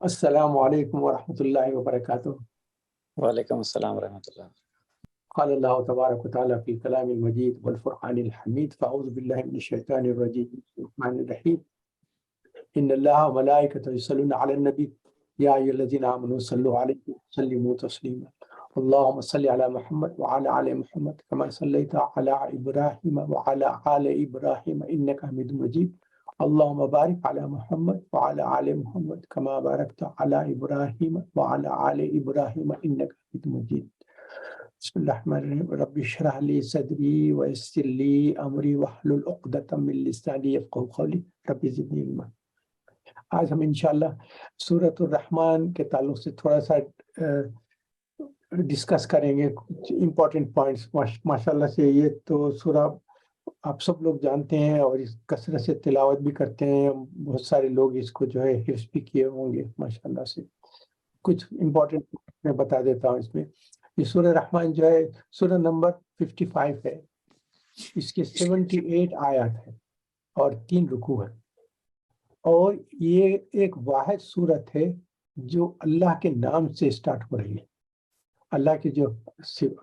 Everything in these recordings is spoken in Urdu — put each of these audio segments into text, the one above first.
السلام علیکم ورحمۃ اللہ وبرکاتہ۔ وعلیکم السلام ورحمۃ اللہ۔ قال اللہ تبارک و تعالیٰ فی کلام المجید والفرقان الحمید فاعوذ باللہ من الشیطان الرجیم بسم اللہ الرحمن الرحیم ان اللہ وملائکتہ یصلون علی النبی یا ایھا الذین آمنوا صلوا علیہ وسلموا تسلیما اللهم صل علی محمد وعلى آل محمد كما صلیت علی ابراہیم وعلى آل ابراہیم انک حمید مجید اللهم بارک علی محمد وعلى آل محمد كما بارکت علی ابراہیم وعلى آل ابراہیم انک حمید مجید۔ بسم اللہ الرحمن الرحیم رب اشرح لی صدری ویسر لی امری واحلل عقدۃ من لسانی یفقہوا قولی رب زدنی علما۔ آج ہم انشاءاللہ سورۃ الرحمن کے تعلق سے تھوڑا سا ڈسکس کریں گے کچھ امپورٹنٹ پوائنٹس۔ ماشاءاللہ سے یہ تو سورہ آپ سب لوگ جانتے ہیں اور اس کثرت سے تلاوت بھی کرتے ہیں، بہت سارے لوگ اس کو جو ہے حفظ بھی کیے ہوں گے ماشاءاللہ سے۔ کچھ امپورٹنٹ میں بتا دیتا ہوں۔ اس میں یہ سورہ رحمان جو ہے سورہ نمبر 55 ہے، اس کے 78 آیات ہیں اور 3 رکوع ہیں، اور یہ ایک واحد صورت ہے جو اللہ کے نام سے سٹارٹ ہو رہی ہے۔ اللہ کی جو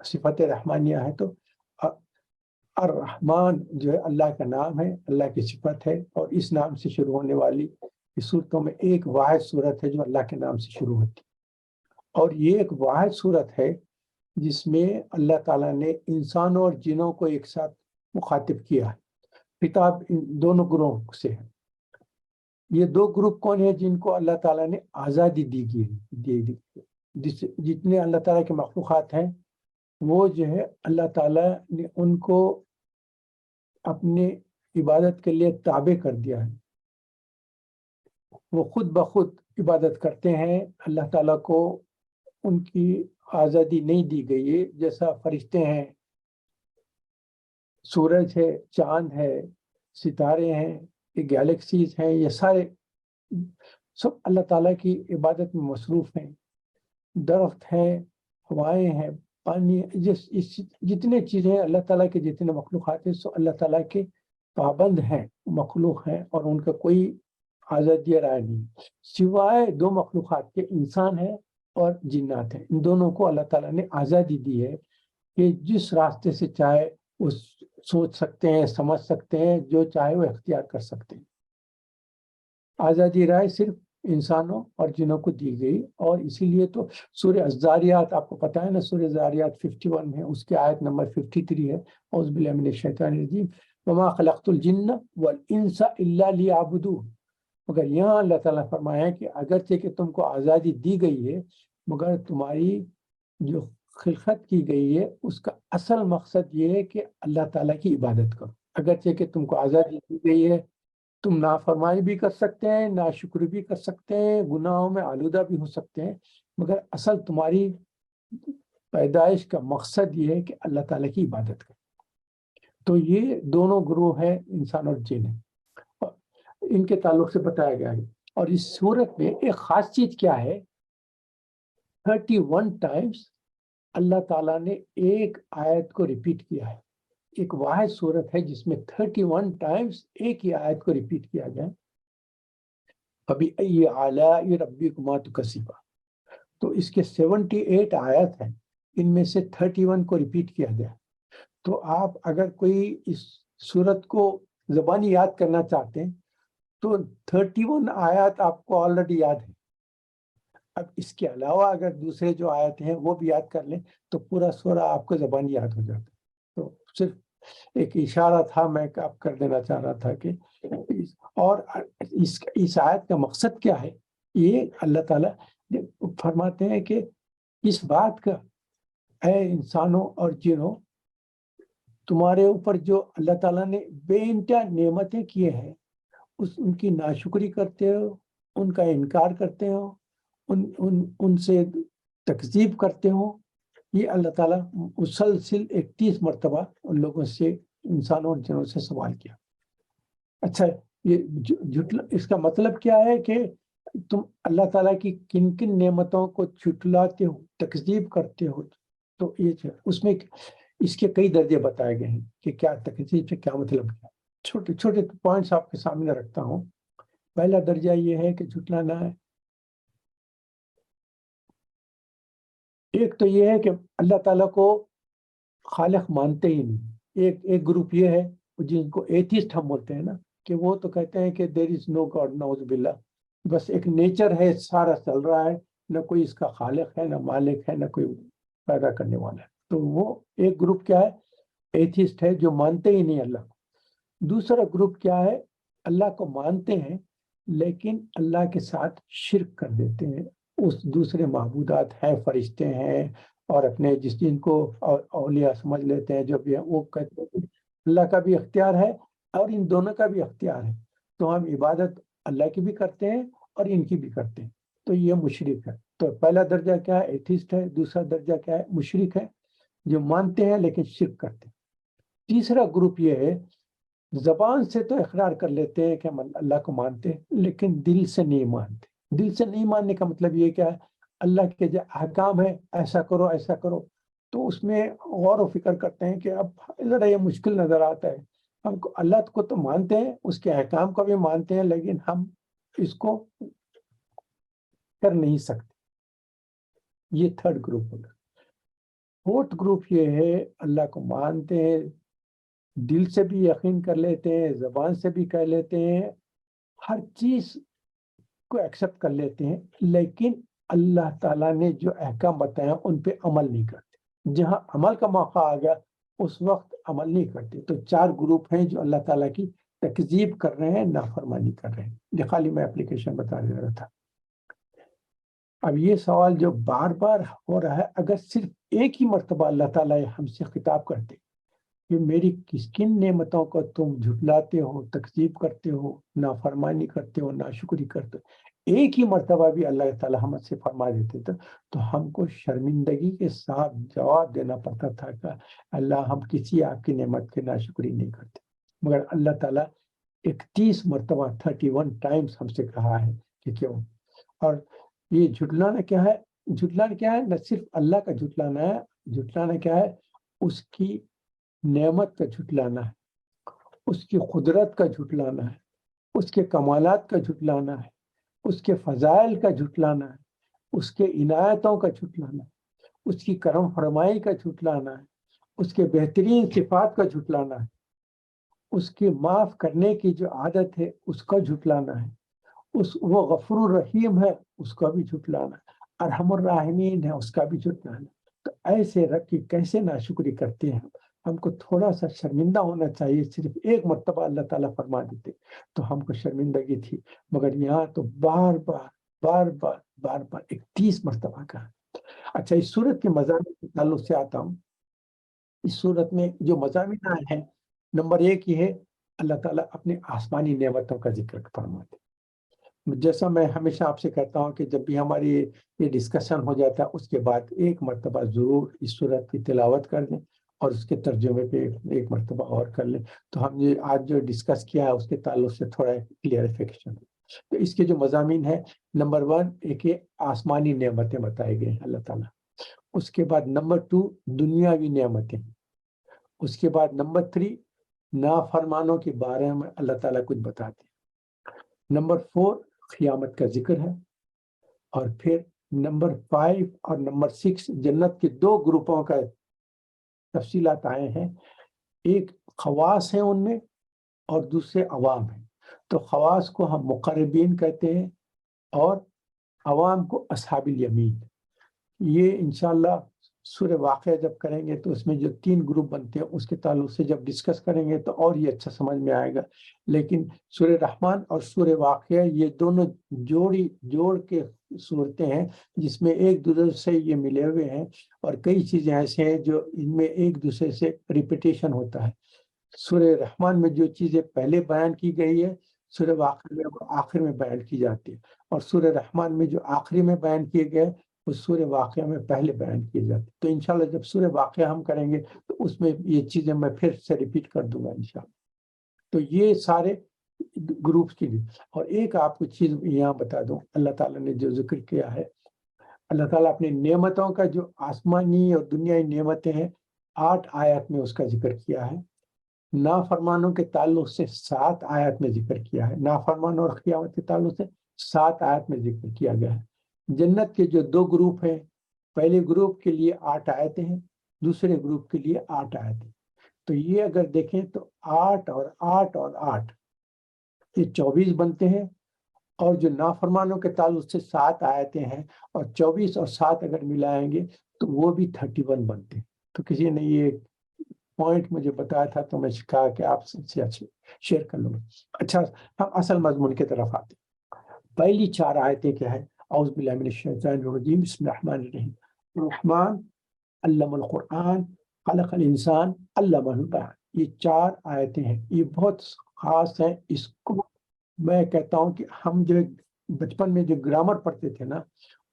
صفت رحمانیہ ہے تو الرحمن جو ہے اللہ کا نام ہے، اللہ کی صفت ہے، اور اس نام سے شروع ہونے والی اس صورتوں میں ایک واحد صورت ہے جو اللہ کے نام سے شروع ہوتی ہے، اور یہ ایک واحد صورت ہے جس میں اللہ تعالیٰ نے انسانوں اور جنوں کو ایک ساتھ مخاطب کیا ہے۔ خطاب ان دونوں گروہوں سے ہے۔ یہ 2 گروپ کون ہیں جن کو اللہ تعالیٰ نے آزادی دی جتنے اللہ تعالیٰ کے مخلوقات ہیں وہ جو ہے اللہ تعالیٰ نے ان کو اپنے عبادت کے لیے تابع کر دیا ہے، وہ خود بخود عبادت کرتے ہیں، اللہ تعالیٰ کو ان کی آزادی نہیں دی گئی ہے۔ جیسا فرشتے ہیں، سورج ہے، چاند ہے، ستارے ہیں، یہ گیلیکسیز ہیں، یہ سارے سب اللہ تعالیٰ کی عبادت میں مصروف ہیں۔ درخت ہیں، ہوائیں ہیں، پانی، جتنے چیزیں ہیں اللہ تعالیٰ کے، جتنے مخلوقات ہیں سو اللہ تعالیٰ کے پابند ہیں، مخلوق ہیں، اور ان کا کوئی آزادی رائے نہیں، سوائے 2 مخلوقات کے، انسان ہے اور جنات ہیں۔ ان دونوں کو اللہ تعالیٰ نے آزادی دی ہے کہ جس راستے سے چاہے وہ سوچ سکتے ہیں، سمجھ سکتے ہیں، جو چاہے وہ اختیار کر سکتے ہیں۔ آزادی رائے صرف انسانوں اور جنوں کو دی گئی، اور اسی لیے تو سورہ الذاریات آپ کو پتہ ہے نا، سورہ الذاریات 51 ہے، اس کی آیت نمبر 53 ہے، اعوذ باللہ من الشیطان الرجیم وما خلقت الجن والانس الا لیعبدون۔ مگر یہاں اللہ تعالیٰ فرمایا ہے کہ اگرچہ کہ تم کو آزادی دی گئی ہے مگر تمہاری جو خلقت کی گئی ہے اس کا اصل مقصد یہ ہے کہ اللہ تعالیٰ کی عبادت کرو۔ اگرچہ کہ تم کو آزادی دی گئی ہے، تم نافرمانی بھی کر سکتے ہیں، ناشکری بھی کر سکتے ہیں، گناہوں میں آلودہ بھی ہو سکتے ہیں، مگر اصل تمہاری پیدائش کا مقصد یہ ہے کہ اللہ تعالیٰ کی عبادت کرو۔ تو یہ دونوں گروہ ہیں، انسان اور جن ہیں، ان کے تعلق سے بتایا گیا ہے۔ اور اس صورت میں ایک خاص چیز کیا ہے، 31 ٹائمز اللہ تعالیٰ نے ایک آیت کو ریپیٹ کیا ہے۔ ایک واحد صورت ہے جس میں 31 ٹائمز ایک ہی آیت کو ریپیٹ کیا گیا، فَبِأَيِّ آلَاءِ رَبِّكُمَا تُكَذِّبَانِ۔ تو اس کے 78 آیت ہیں، ان میں سے 31 کو ریپیٹ کیا گیا۔ تو آپ اگر کوئی اس صورت کو زبانی یاد کرنا چاہتے ہیں تو 31 آیات آپ کو آلریڈی یاد ہے۔ اب اس کے علاوہ اگر دوسرے جو آیت ہیں وہ بھی یاد کر لیں تو پورا سورہ آپ کو زبانی یاد ہو جاتا ہے۔ تو صرف ایک اشارہ تھا میں آپ کر دینا چاہ رہا تھا کہ اور اس آیت کا مقصد کیا ہے، یہ اللہ تعالیٰ فرماتے ہیں کہ اس بات کا اے انسانوں اور جنوں، تمہارے اوپر جو اللہ تعالیٰ نے بے انتہا نعمتیں کیے ہیں ان کی ناشکری کرتے ہو، ان کا انکار کرتے ہو، ان سے تکذیب کرتے ہو۔ یہ اللہ تعالیٰ مسلسل 31 مرتبہ ان لوگوں سے، انسانوں اور جنوں سے سوال کیا۔ اچھا، یہ اس کا مطلب کیا ہے کہ تم اللہ تعالیٰ کی کن کن نعمتوں کو جھٹلاتے ہو، تکذیب کرتے ہو۔ تو یہ اس میں اس کے کئی درجے بتائے گئے ہیں کہ کیا تکذیب سے کیا مطلب کیا۔ چھوٹے چھوٹے پوائنٹس آپ کے سامنے رکھتا ہوں۔ پہلا درجہ یہ ہے کہ جھٹلانا ہے ایک تو یہ ہے کہ اللہ تعالیٰ کو خالق مانتے ہی نہیں. ایک گروپ یہ ہے جن کو ایتھیسٹ ہم بولتے ہیں نا، کہ وہ تو کہتے ہیں کہ دیر از نو گاڈ، نعوذ باللہ، بس ایک نیچر ہے، سارا چل رہا ہے، نہ کوئی اس کا خالق ہے، نہ مالک ہے، نہ کوئی پیدا کرنے والا ہے. تو وہ ایک گروپ کیا ہے؟ ایتھیسٹ ہے، جو مانتے ہی نہیں اللہ کو. دوسرا گروپ کیا ہے؟ اللہ کو مانتے ہیں لیکن اللہ کے ساتھ شرک کر دیتے ہیں. اس دوسرے معبودات ہیں، فرشتے ہیں، اور اپنے جن کو اولیاء سمجھ لیتے ہیں جو بھی ہے، وہ کہتے ہیں کہ اللہ کا بھی اختیار ہے اور ان دونوں کا بھی اختیار ہے، تو ہم عبادت اللہ کی بھی کرتے ہیں اور ان کی بھی کرتے ہیں. تو یہ مشرک ہے. تو پہلا درجہ کیا ہے؟ ایتھیسٹ ہے. دوسرا درجہ کیا ہے؟ مشرک ہے، جو مانتے ہیں لیکن شرک کرتے ہیں. تیسرا گروپ یہ ہے، زبان سے تو اقرار کر لیتے ہیں کہ ہم اللہ کو مانتے ہیں لیکن دل سے نہیں مانتے. دل سے نہیں ماننے کا مطلب یہ کیا ہے؟ اللہ کے جو احکام ہے، ایسا کرو ایسا کرو، تو اس میں غور و فکر کرتے ہیں کہ اب ذرا یہ مشکل نظر آتا ہے. ہم کو اللہ کو تو مانتے ہیں، اس کے احکام کو بھی مانتے ہیں، لیکن ہم اس کو کر نہیں سکتے. یہ تھرڈ گروپ ہوگا. فورتھ گروپ یہ ہے، اللہ کو مانتے ہیں، دل سے بھی یقین کر لیتے ہیں، زبان سے بھی کہہ لیتے ہیں، ہر چیز کو ایکسپٹ کر لیتے ہیں، لیکن اللہ تعالیٰ نے جو احکام بتایا ان پہ عمل نہیں کرتے. جہاں عمل کا موقع آ گیا اس وقت عمل نہیں کرتے. تو چار گروپ ہیں جو اللہ تعالیٰ کی تکذیب کر رہے ہیں، نافرمانی کر رہے ہیں. یہ خالی میں اپلیکیشن بتا رہا تھا. اب یہ سوال جو بار بار ہو رہا ہے، اگر صرف ایک ہی مرتبہ اللہ تعالیٰ ہم سے خطاب کرتے کہ میری کن نعمتوں کو تم جھٹلاتے ہو، تکذیب کرتے ہو، نافرمانی کرتے ہو، ناشکری کرتے ہو، ایک ہی مرتبہ بھی اللہ تعالیٰ ہم سے فرما دیتے تھے تو ہم کو شرمندگی کے ساتھ جواب دینا پڑتا تھا کہ اللہ ہم کسی آپ کی نعمت کی ناشکری نہیں کرتے. مگر اللہ تعالیٰ 31 مرتبہ 31 ٹائمز ہم سے کہا ہے کہ کیوں. اور یہ جھٹلانا کیا ہے؟ جھٹلانا کیا ہے؟ نہ صرف اللہ کا جھٹلانا ہے، جھٹلانا کیا ہے؟ اس کی نعمت کا جھٹلانا ہے، اس کی قدرت کا جھٹلانا ہے، اس کے کمالات کا جھٹلانا ہے، اس کے فضائل کا جھٹلانا ہے، اس کے عنایتوں کا جھٹلانا ہے، اس کی کرم فرمائی کا جھٹلانا ہے، اس کے بہترین صفات کا جھٹلانا ہے، اس کی معاف کرنے کی جو عادت ہے اس کا جھٹلانا ہے، وہ غفور الرحیم ہے اس کا بھی جھٹلانا ہے، ارحم الراحمین ہے اس کا بھی جھٹلانا. تو ایسے رکھ کے کیسے ناشکری کرتے ہیں؟ ہم کو تھوڑا سا شرمندہ ہونا چاہیے. صرف ایک مرتبہ اللہ تعالیٰ فرما دیتے تو ہم کو شرمندگی تھی، مگر یہاں تو بار بار بار بار بار بار 31 مرتبہ کہا. اچھا، اس صورت کے مضامین کے تعلق سے آتا ہوں. اس صورت میں جو مضامین آئے ہیں، نمبر 1 یہ ہے، اللہ تعالیٰ اپنے آسمانی نعمتوں کا ذکر فرماتے. جیسا میں ہمیشہ آپ سے کہتا ہوں کہ جب بھی ہماری یہ ڈسکشن ہو جاتا ہے اس کے بعد ایک مرتبہ ضرور اس صورت کی تلاوت کر دیں اور اس کے ترجمے پہ ایک مرتبہ اور کر لیں، تو ہم یہ آج جو ڈسکس کیا ہے اس کے تعلق سے تھوڑا کلیئرفیکیشن. تو اس کے جو مضامین ہیں، نمبر 1 ایک آسمانی نعمتیں بتائے گئے ہیں اللہ تعالیٰ. اس کے بعد نمبر 2 دنیاوی نعمتیں. اس کے بعد نمبر 3 نافرمانوں کے بارے میں اللہ تعالیٰ کچھ بتاتے ہیں. نمبر 4 قیامت کا ذکر ہے. اور پھر نمبر 5 اور نمبر 6 جنت کے 2 گروپوں کا تفصیلات آئے ہیں. ایک خواص ہیں ان میں اور دوسرے عوام ہیں. تو خواص کو ہم مقربین کہتے ہیں اور عوام کو اصحاب الیمین. یہ انشاءاللہ سورہ واقعہ جب کریں گے تو اس میں جو 3 گروپ بنتے ہیں اس کے تعلق سے جب ڈسکس کریں گے تو اور یہ اچھا سمجھ میں آئے گا. لیکن سورہ رحمان اور سورہ واقعہ یہ دونوں جوڑ کے صورتیں ہیں جس میں ایک دوسرے سے یہ ملے ہوئے ہیں، اور کئی چیزیں ایسے ہیں جو ان میں ایک دوسرے سے ریپیٹیشن ہوتا ہے. سورہ رحمان میں جو چیزیں پہلے بیان کی گئی ہے سورہ واقعہ میں وہ آخر میں بیان کی جاتی ہے، اور سورہ رحمان میں جو آخری میں بیان کیے گئے وہ سورہ واقعہ میں پہلے بیان کیے جاتے. تو انشاءاللہ جب سورہ واقعہ ہم کریں گے تو اس میں یہ چیزیں میں پھر سے ریپیٹ کر دوں گا انشاءاللہ. تو یہ سارے گروپس کی بھی. اور ایک آپ کو چیز یہاں بتا دوں، اللہ تعالیٰ نے جو ذکر کیا ہے، اللہ تعالیٰ اپنی نعمتوں کا جو آسمانی اور دنیائی نعمتیں ہیں 8 آیات میں اس کا ذکر کیا ہے. نافرمانوں کے تعلق سے 7 آیات میں ذکر کیا ہے. نافرمانوں اور قیامت کے تعلق سے 7 آیات میں ذکر کیا گیا ہے. جنت کے جو 2 گروپ ہیں پہلے گروپ کے لیے 8 آیتیں ہیں، دوسرے گروپ کے لیے 8 آیتیں. تو یہ اگر دیکھیں تو 8 اور 8 اور 8 یہ 24 بنتے ہیں، اور جو نافرمانوں کے تعلق سے 7 آیتیں ہیں، اور 24 اور 7 اگر ملائیں گے تو وہ بھی 31 بنتے ہیں. تو کسی نے یہ پوائنٹ مجھے بتایا تھا تو میں کہا کہ آپ سے شیئر کر لوں. اچھا، ہم اصل مضمون کی طرف آتے ہیں. پہلی 4 آیتیں کیا ہے؟ اعوذ باللہ من الشیطان الرجیم، بسم اللہ الرحمن الرحیم. الرحمن علم القرآن خلق الانسان علمہ البیان. یہ 4 آیتیں ہیں، یہ بہت خاص ہیں. اس کو میں کہتا ہوں کہ ہم جو بچپن میں جو گرامر پڑھتے تھے نا،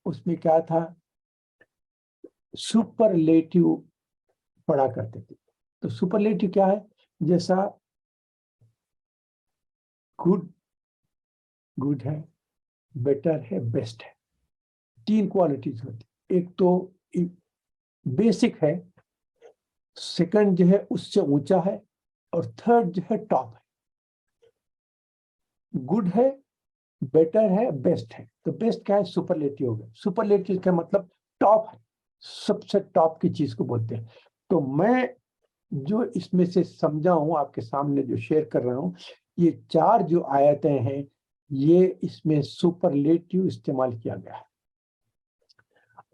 اس میں کیا تھا، سپرلیٹیو پڑھا کرتے تھے. تو سپرلیٹیو کیا ہے؟ جیسا گڈ ہے، بیٹر ہے، بیسٹ ہے. 3 کوالٹیز ہوتی. ایک تو بیسک ہے، سیکنڈ جو ہے اس سے اونچا ہے، اور تھرڈ جو ہے ٹاپ ہے. گڈ ہے، بیٹر ہے، بیسٹ ہے. تو بیسٹ کیا ہے؟ سپرلیٹیو ہو گیا. سپرلیٹیو کا مطلب ٹاپ ہے، سب سے ٹاپ کی چیز کو بولتے ہیں. تو میں جو اس میں سے سمجھا ہوں آپ کے سامنے جو شیئر کر رہا ہوں، یہ 4 جو آیتیں ہیں یہ اس میں سپرلیٹیو استعمال کیا گیا ہے.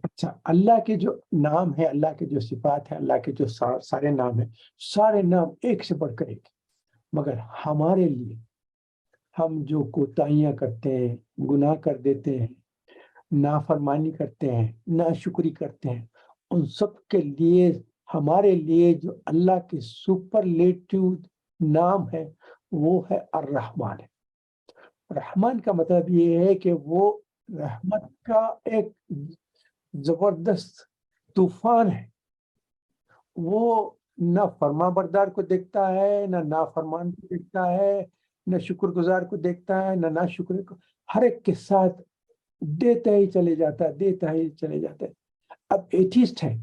اچھا، اللہ کے جو نام ہے، اللہ کے جو صفات ہیں، اللہ کے جو سارے نام ہیں، سارے نام ایک سے بڑھ کر ایک. مگر ہمارے لیے ہم جو کوتاہیاں کرتے ہیں، گناہ کر دیتے ہیں، نافرمانی کرتے ہیں، ناشکری کرتے ہیں، ان سب کے لیے ہمارے لیے جو اللہ کے سپرلیٹیو نام ہے وہ ہے الرحمن ہے. رحمان کا مطلب یہ ہے کہ وہ رحمت کا ایک زبردست طوفان ہے. وہ نہ فرما بردار کو دیکھتا ہے، نہ نافرمان کو دیکھتا ہے، نہ شکر گزار کو دیکھتا ہے، نہ ناشکر کو. ہر ایک کے ساتھ دیتا ہی چلے جاتا ہے، دیتا ہی چلے جاتا ہے. اب ایتھیسٹ ہے،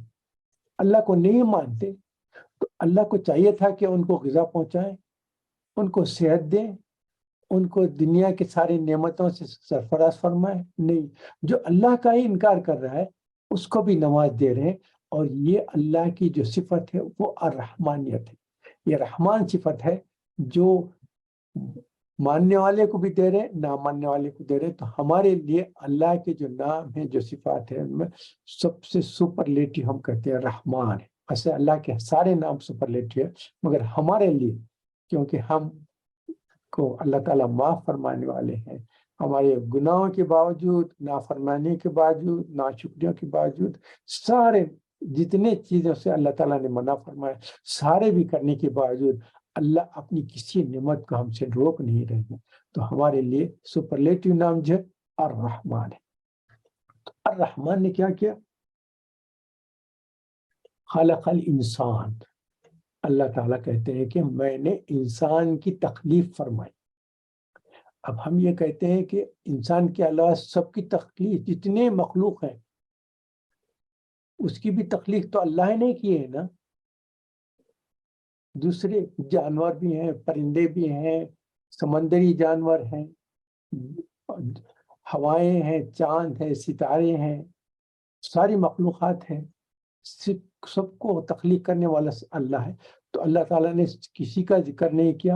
اللہ کو نہیں مانتے، تو اللہ کو چاہیے تھا کہ ان کو غذا پہنچائیں، ان کو صحت دیں، ان کو دنیا کے ساری نعمتوں سے سرفراز فرمائے. نہیں، جو اللہ کا ہی انکار کر رہا ہے اس کو بھی نواز دے رہے ہیں. اور یہ اللہ کی جو صفت ہے وہ الرحمانیت ہے. یہ رحمان صفت ہے جو ماننے والے کو بھی دے رہے، نہ ماننے والے کو دے رہے. تو ہمارے لیے اللہ کے جو نام ہیں، جو صفات ہیں، ان میں سب سے سپرلیٹیو ہم کہتے ہیں رحمان ہے. ایسے اللہ کے سارے نام سپرلیٹیو ہے، مگر ہمارے لیے کیونکہ ہم کو اللہ تعالیٰ معاف فرمانے والے ہیں، ہمارے گناہوں کے باوجود، نافرمانی کے باوجود، ناشکریوں کے باوجود، سارے جتنے چیزوں سے اللہ تعالیٰ نے منع فرمایا سارے بھی کرنے کے باوجود اللہ اپنی کسی نعمت کو ہم سے روک نہیں رہے ہیں. تو ہمارے لیے سپرلیٹیو نام جو الرحمن ہے. تو الرحمن نے کیا کیا؟ خلق الانسان. اللہ تعالیٰ کہتے ہیں کہ میں نے انسان کی تخلیق فرمائی. اب ہم یہ کہتے ہیں کہ انسان کے علاوہ سب کی تخلیق، جتنے مخلوق ہیں اس کی بھی تخلیق تو اللہ نے کی ہے نا. دوسرے جانور بھی ہیں، پرندے بھی ہیں، سمندری جانور ہیں، ہوائیں ہیں، چاند ہے، ستارے ہیں، ساری مخلوقات ہیں. سب کو تخلیق کرنے والا اللہ ہے. تو اللہ تعالیٰ نے کسی کا ذکر نہیں کیا،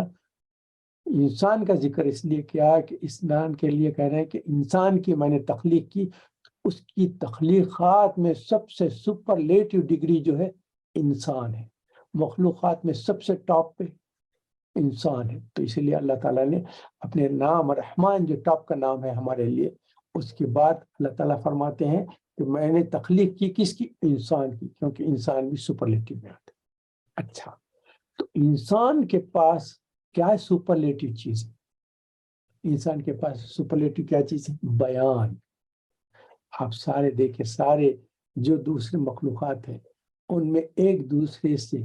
انسان کا ذکر اس لیے کیا کہ اسنان کے لیے کہہ رہے ہیں کہ انسان کی میں نے تخلیق کی. اس کی تخلیقات میں سب سے سپرلیٹیو ڈگری جو ہے انسان ہے. مخلوقات میں سب سے ٹاپ پہ انسان ہے. تو اسی لیے اللہ تعالیٰ نے اپنے نام رحمان جو ٹاپ کا نام ہے ہمارے لیے، اس کے بعد اللہ تعالیٰ فرماتے ہیں کہ میں نے تخلیق کی کس کی؟ انسان کی، کیونکہ انسان بھی سپرلیٹیو میں آتا ہے. اچھا، تو انسان کے پاس کیا ہے؟ سپرلیٹیو چیز. انسان کے پاس سپرلیٹیو کیا چیز ہے؟ بیان. آپ سارے دیکھیں، سارے جو دوسرے مخلوقات ہیں ان میں ایک دوسرے سے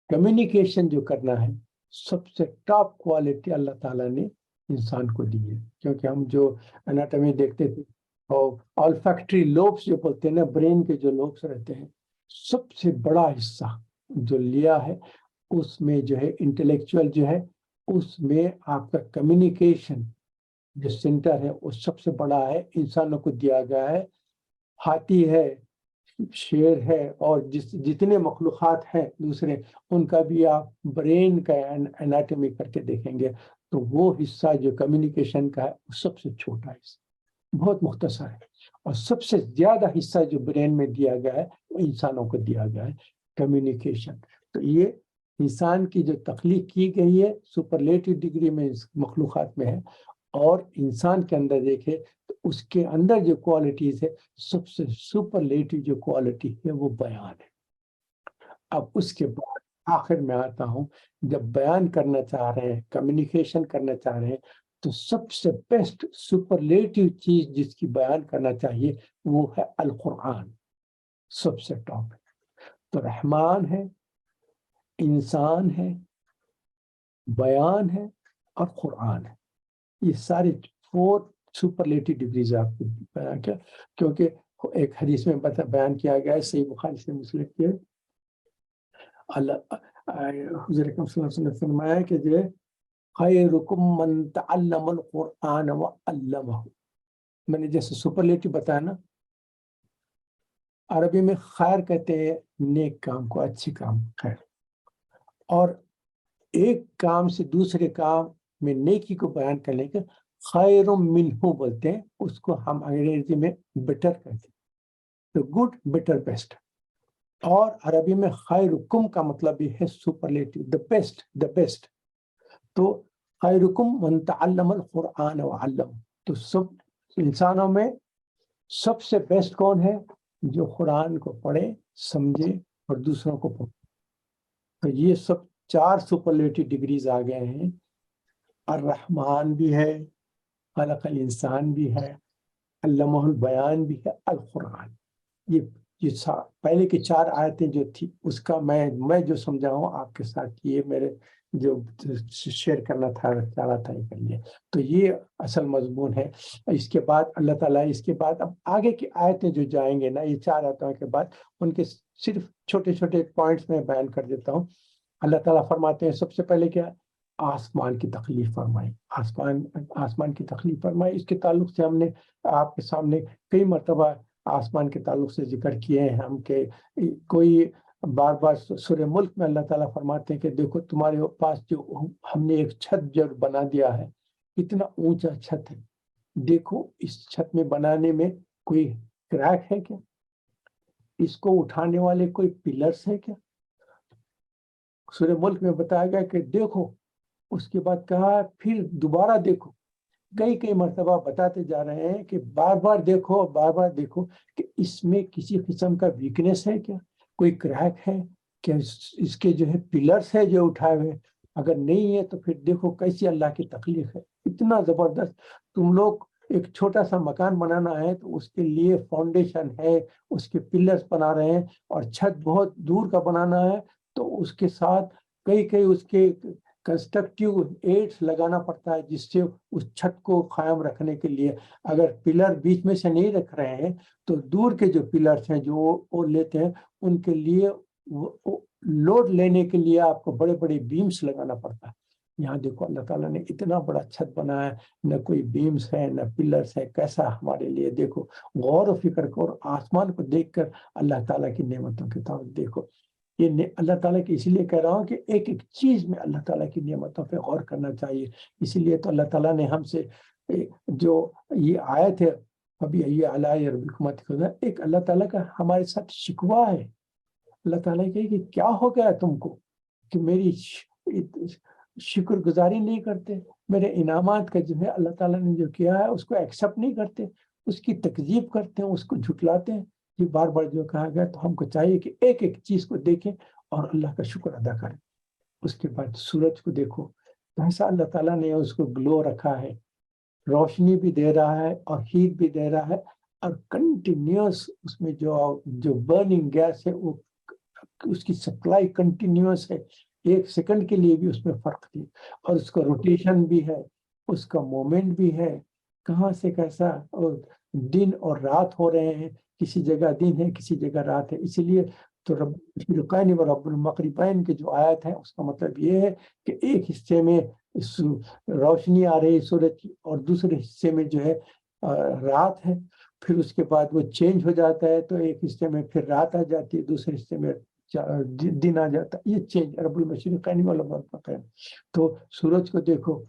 کمیونیکیشن جو کرنا ہے، سب سے ٹاپ کوالٹی اللہ تعالیٰ نے انسان کو دی ہے. کیونکہ ہم جو اناٹمی دیکھتے تھے اور آلفیکٹری لوبس جو بولتے ہیں نا، برین کے جو لوبس رہتے ہیں، سب سے بڑا حصہ جو لیا ہے اس میں جو ہے انٹلیکچوئل جو ہے، اس میں آپ کا کمیونیکیشن جو سینٹر ہے وہ سب سے بڑا ہے، انسانوں کو دیا گیا ہے. ہاتھی ہے، شیر ہے اور جتنے مخلوقات ہیں دوسرے، ان کا بھی آپ برین کا اناٹمی کر کے دیکھیں گے تو وہ حصہ جو کمیونیکیشن کا ہے وہ سب سے چھوٹا حصہ، بہت مختصر ہے، اور سب سے زیادہ حصہ جو برین میں دیا گیا ہے وہ انسانوں کو دیا گیا ہے، کمیونیکیشن۔ تو یہ انسان کی جو تخلیق کی گئی ہے سپرلیٹو ڈگری میں اس مخلوقات میں ہے، اور انسان کے اندر دیکھے تو اس کے اندر جو کوالٹیز ہے سب سے سپرلیٹو جو کوالٹی ہے وہ بیان ہے۔ اب اس کے بعد آخر میں آتا ہوں، جب بیان کرنا چاہ رہے ہیں، کمیونیکیشن کرنا چاہ رہے ہیں، تو سب سے بیسٹ سپرلیٹو چیز جس کی بیان کرنا چاہیے وہ ہے القرآن، سب سے ٹاپ ہے۔ تو رحمان ہے، انسان ہے، بیان ہے، اور قرآن ہے، یہ سارے 4 سپرلیٹو ڈگریز آپ کو بیان کیا، کیونکہ ایک حدیث میں بیان کیا گیا ہے، صحیح بخاری سے مسلم کے اللہ حضور اکرم صلی اللہ علیہ وسلم نے فرمایا کہ جو ہے خیرکم من تعلم القرآن وعلمہ، میں نے جیسے سپرلیٹو بتایا نا، عربی میں خیر کہتے ہیں نیک کام کو، اچھی کام خیر، اور ایک کام سے دوسرے کام میں نیکی کو بیان کرنے کے خیر منہ بولتے ہیں، اس کو ہم انگریزی میں بیٹر کہتے ہیں، تو گڈ بیٹر بیسٹ، اور عربی میں خیرکم کا مطلب یہ ہے سپرلیٹو، the best۔ تو خیرکم من تعلم القرآن وعلم، تو سب انسانوں میں سب سے بیسٹ کون ہے؟ جو قرآن کو پڑھے، سمجھے اور دوسروں کو پڑھے۔ تو یہ سب 4 سپرلیٹو ڈگریز آ گئے ہیں، الرحمن بھی ہے، خلق الانسان بھی ہے، علمہ البیان بھی ہے، القرآن۔ یہ پہلے کی 4 آیتیں جو تھی اس کا میں جو سمجھا ہوں آپ کے ساتھ، یہ میرے جو شیئر کرنا تھا چاہ رہا تھا یہ کر لیا۔ تو یہ اصل مضمون ہے۔ اس کے بعد اللہ تعالیٰ اس کے بعد اب آگے کی آیتیں جو جائیں گے نا، یہ 4 آیتوں کے بعد ان کے صرف چھوٹے چھوٹے پوائنٹس میں بیان کر دیتا ہوں۔ اللہ تعالیٰ فرماتے ہیں سب سے پہلے کیا؟ آسمان کی تخلیق فرمائی، آسمان کی تخلیق فرمائی۔ اس کے تعلق سے ہم نے آپ کے سامنے کئی مرتبہ آسمان کے تعلق سے ذکر کیے ہیں ہم، کہ کوئی بار بار سورہ ملک میں اللہ تعالیٰ فرماتے ہیں کہ دیکھو تمہارے پاس جو ہم نے ایک چھت جو بنا دیا ہے، اتنا اونچا چھت ہے، دیکھو اس چھت میں بنانے میں کوئی کریک ہے کیا؟ اس کو اٹھانے والے کوئی پلرز ہے کیا؟ سورہ ملک میں بتایا گیا کہ دیکھو، اس کے بعد کہا پھر دوبارہ دیکھو، کئی مرتبہ بتاتے جا رہے ہیں کہ بار بار دیکھو، بار بار دیکھو کہ اس میں کسی قسم کا ویکنیس ہے کیا، کوئی کریک ہے کہ اس کے جو ہے پلرز ہے جو اٹھائے ہوئے، اگر نہیں ہے تو پھر دیکھو کیسی اللہ کی تخلیق ہے، اتنا زبردست۔ تم لوگ ایک چھوٹا سا مکان بنانا ہے تو اس کے لیے فاؤنڈیشن ہے، اس کے پلرز بنا رہے ہیں، اور چھت بہت دور کا بنانا ہے تو اس کے ساتھ کئی اس کے کنسٹرکٹیو ایڈز لگانا پڑتا ہے، جس سے اس چھت کو قائم رکھنے کے لیے اگر پلر بیچ میں سے نہیں رکھ رہے ہیں تو دور کے جو پلرز ہیں جو وہ لیتے ہیں، ان کے لیے لوڈ لینے کے لیے آپ کو بڑے بڑے بیمز لگانا پڑتا ہے۔ یہاں دیکھو اللہ تعالیٰ نے اتنا بڑا چھت بنایا ہے، نہ کوئی بیمز ہے نہ پلرز ہے، کیسا ہمارے لیے دیکھو، غور و فکر کرو، اور آسمان کو دیکھ کر اللہ تعالیٰ کی نعمتوں کی طرف دیکھو۔ یہ اللہ تعالیٰ کی اسی لیے کہہ رہا ہوں کہ ایک ایک چیز میں اللہ تعالیٰ کی نعمتوں پہ غور کرنا چاہیے۔ اسی لیے تو اللہ تعالیٰ نے ہم سے جو یہ آیت ہے ابھی یہ علی ربکم، ایک اللہ تعالیٰ کا ہمارے ساتھ شکوہ ہے۔ اللہ تعالیٰ کہے کہ کیا ہو گیا تم کو کہ میری شکر گزاری نہیں کرتے، میرے انعامات کا جو ہے اللہ تعالیٰ نے جو کیا ہے اس کو ایکسیپٹ نہیں کرتے، اس کی تکذیب کرتے ہیں، اس کو جھٹلاتے ہیں۔ یہ بار بار جو کہا گیا، تو ہم کو چاہیے کہ ایک ایک چیز کو دیکھیں اور اللہ کا شکر ادا کریں۔ اس کے بعد سورج کو دیکھو، کیسا اللہ تعالیٰ نے اس کو گلو رکھا ہے، روشنی بھی دے رہا ہے اور ہیٹ بھی دے رہا ہے، اور کنٹینیوس اس میں جو برننگ گیس ہے وہ اس کی سپلائی کنٹینیوس ہے، 1 سیکنڈ کے لیے بھی اس میں فرق نہیں، اور اس کا روٹیشن بھی ہے، اس کا مومنٹ بھی ہے، کہاں سے کیسا، اور دن اور رات ہو رہے ہیں، کسی جگہ دن ہے کسی جگہ رات ہے۔ اسی لیے تو رب المشرقین و رب المغربین کے جو آیت ہے اس کا مطلب یہ ہے کہ ایک حصے میں روشنی آ رہی ہے سورج کی، اور دوسرے حصے میں جو ہے رات ہے۔ پھر اس کے بعد وہ چینج ہو جاتا ہے، تو ایک حصے میں پھر رات آ جاتی ہے، دوسرے حصے میں دن آ جاتا ہے، یہ چینج رب المشرقین والمغربین۔ تو سورج کو دیکھو،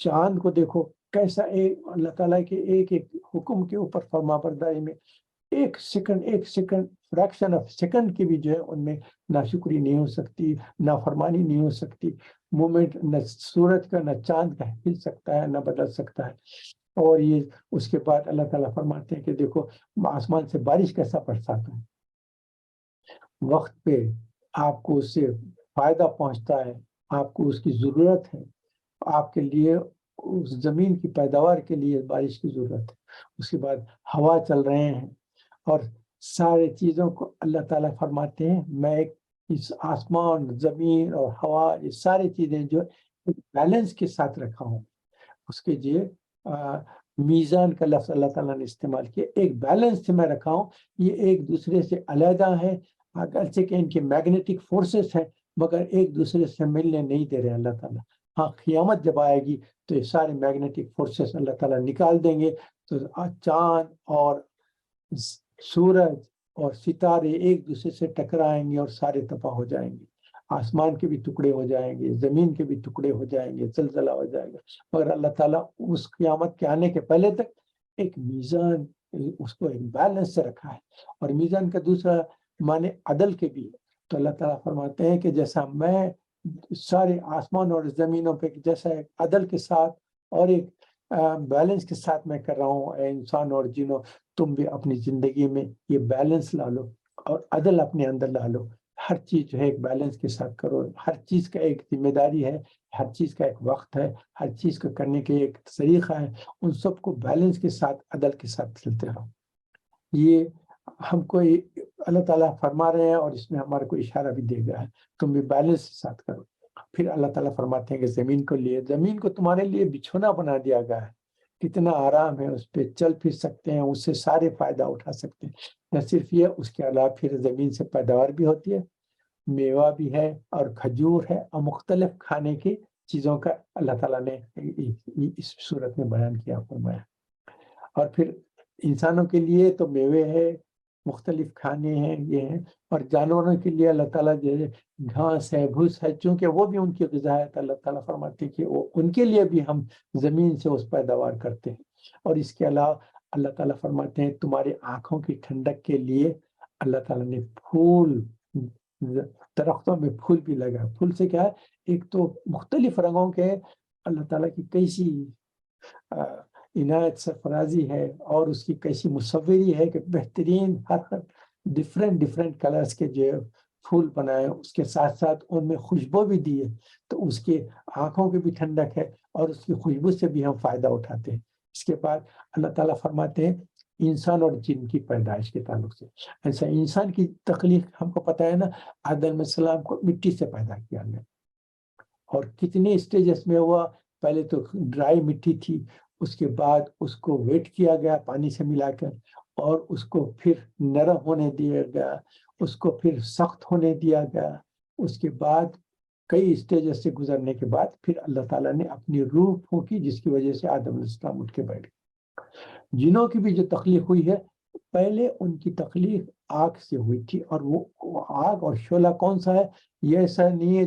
چاند کو دیکھو، کیسا ایک اللہ تعالیٰ کے ایک ایک حکم کے اوپر فرما برداری میں ایک سیکنڈ فریکشن آف سیکنڈ کی بھی جو ہے ان میں ناشکری نہیں ہو سکتی، نافرمانی نہیں ہو سکتی، مومنٹ نہ سورج کا نہ چاند کا ہل سکتا ہے نہ بدل سکتا ہے۔ اور یہ اس کے بعد اللہ تعالیٰ فرماتے ہیں کہ دیکھو آسمان سے بارش کیسا برساتا ہے، وقت پہ آپ کو اس سے فائدہ پہنچتا ہے، آپ کو اس کی ضرورت ہے، آپ کے لیے اس زمین کی پیداوار کے لیے بارش کی ضرورت ہے۔ اس کے بعد ہوا چل رہے ہیں، اور سارے چیزوں کو اللہ تعالیٰ فرماتے ہیں میں اس آسمان، زمین اور ہوا، یہ ساری چیزیں جو بیلنس کے ساتھ رکھا ہوں۔ اس کے لیے میزان کا لفظ اللہ تعالیٰ نے استعمال کیا، ایک بیلنس سے میں رکھا ہوں، یہ ایک دوسرے سے علیحدہ ہے، اگرچہ کہ ان کے میگنیٹک فورسز ہیں مگر ایک دوسرے سے ملنے نہیں دے رہے اللہ تعالیٰ۔ ہاں قیامت جب آئے گی تو یہ سارے میگنیٹک فورسز اللہ تعالیٰ نکال دیں گے، تو چاند اور سورج اور ستارے ایک دوسرے سے ٹکرائیں گے اور سارے تباہ ہو جائیں گے، آسمان کے بھی ٹکڑے ہو جائیں گے، زمین کے بھی ٹکڑے ہو جائیں گے، زلزلہ ہو جائے گا۔ مگر اللہ تعالیٰ اس قیامت کے آنے کے پہلے تک ایک میزان، اس کو ایک بیلنس سے رکھا ہے۔ اور میزان کا دوسرا معنی عدل کے بھی ہے۔ تو اللہ تعالیٰ فرماتے ہیں کہ جیسا میں سارے آسمان اور زمینوں پہ جیسا ایک عدل کے ساتھ اور ایک بیلنس کے ساتھ میں کر رہا ہوں، اے انسان اور جنوں تم بھی اپنی زندگی میں یہ بیلنس لا لو اور عدل اپنے اندر لا لو، ہر چیز جو ہے ایک بیلنس کے ساتھ کرو، ہر چیز کا ایک ذمہ داری ہے، ہر چیز کا ایک وقت ہے، ہر چیز کو کرنے کے ایک طریقہ ہے، ان سب کو بیلنس کے ساتھ عدل کے ساتھ چلتے رہو۔ یہ ہم کو اللہ تعالیٰ فرما رہے ہیں اور اس میں ہمارا کو اشارہ بھی دے گا ہے تم بھی بیلنس کے ساتھ کرو۔ پھر اللہ تعالیٰ فرماتے ہیں کہ زمین کو تمہارے لیے بچھونا بنا دیا گیا ہے، کتنا آرام ہے، اس پہ چل پھر سکتے ہیں، اس سے سارے فائدہ اٹھا سکتے ہیں۔ نہ صرف یہ، اس کے علاوہ پھر زمین سے پیداوار بھی ہوتی ہے، میوہ بھی ہے اور کھجور ہے اور مختلف کھانے کی چیزوں کا اللہ تعالیٰ نے اس صورت میں بیان کیا، فرمایا۔ اور پھر انسانوں کے لیے تو میوے ہے، مختلف کھانے ہیں، یہ ہیں، اور جانوروں کے لیے اللہ تعالیٰ جو ہے گھاس ہے، بھوس ہے، چونکہ وہ بھی ان کی غذا ہے، تو اللہ تعالیٰ فرماتے ہیں کہ ان کے لیے بھی ہم زمین سے اس پیداوار کرتے ہیں۔ اور اس کے علاوہ اللہ تعالیٰ فرماتے ہیں تمہاری آنکھوں کی ٹھنڈک کے لیے اللہ تعالیٰ نے پھول، درختوں میں پھول بھی لگا۔ پھول سے کیا ہے، ایک تو مختلف رنگوں کے اللہ تعالیٰ کی کیسی عنایت سرفرازی ہے اور اس کی کیسی مصوری ہے کہ بہترین ہر ڈفرینٹ کلرز کے جو پھول بنائے، اس کے ساتھ ساتھ ان میں خوشبو بھی دی ہے، تو اس کے آنکھوں کی بھی ٹھنڈک ہے اور اس کی خوشبو سے بھی ہم فائدہ اٹھاتے ہیں۔ اس کے بعد اللہ تعالیٰ فرماتے ہیں انسان اور جن کی پیدائش کے تعلق سے، ایسا انسان کی تخلیق ہم کو پتہ ہے نا، آدم علیہ السلام کو مٹی سے پیدا کیا گیا، اور کتنے اسٹیجز میں ہوا، پہلے تو ڈرائی مٹی تھی، اس کے بعد اس کو ویٹ کیا گیا پانی سے ملا کر، اور اس کو پھر نرم ہونے دیا گیا، اس کو پھر سخت ہونے دیا گیا، اس کے بعد کئی اسٹیجز سے گزرنے کے بعد پھر اللہ تعالیٰ نے اپنی روح پھونکی، جس کی وجہ سے آدم علیہ السلام اٹھ کے بیٹھ گئے۔ جنوں کی بھی جو تخلیق ہوئی ہے، پہلے ان کی تخلیق آگ سے ہوئی تھی، اور وہ آگ اور شعلہ کون سا ہے، یہ ایسا نہیں ہے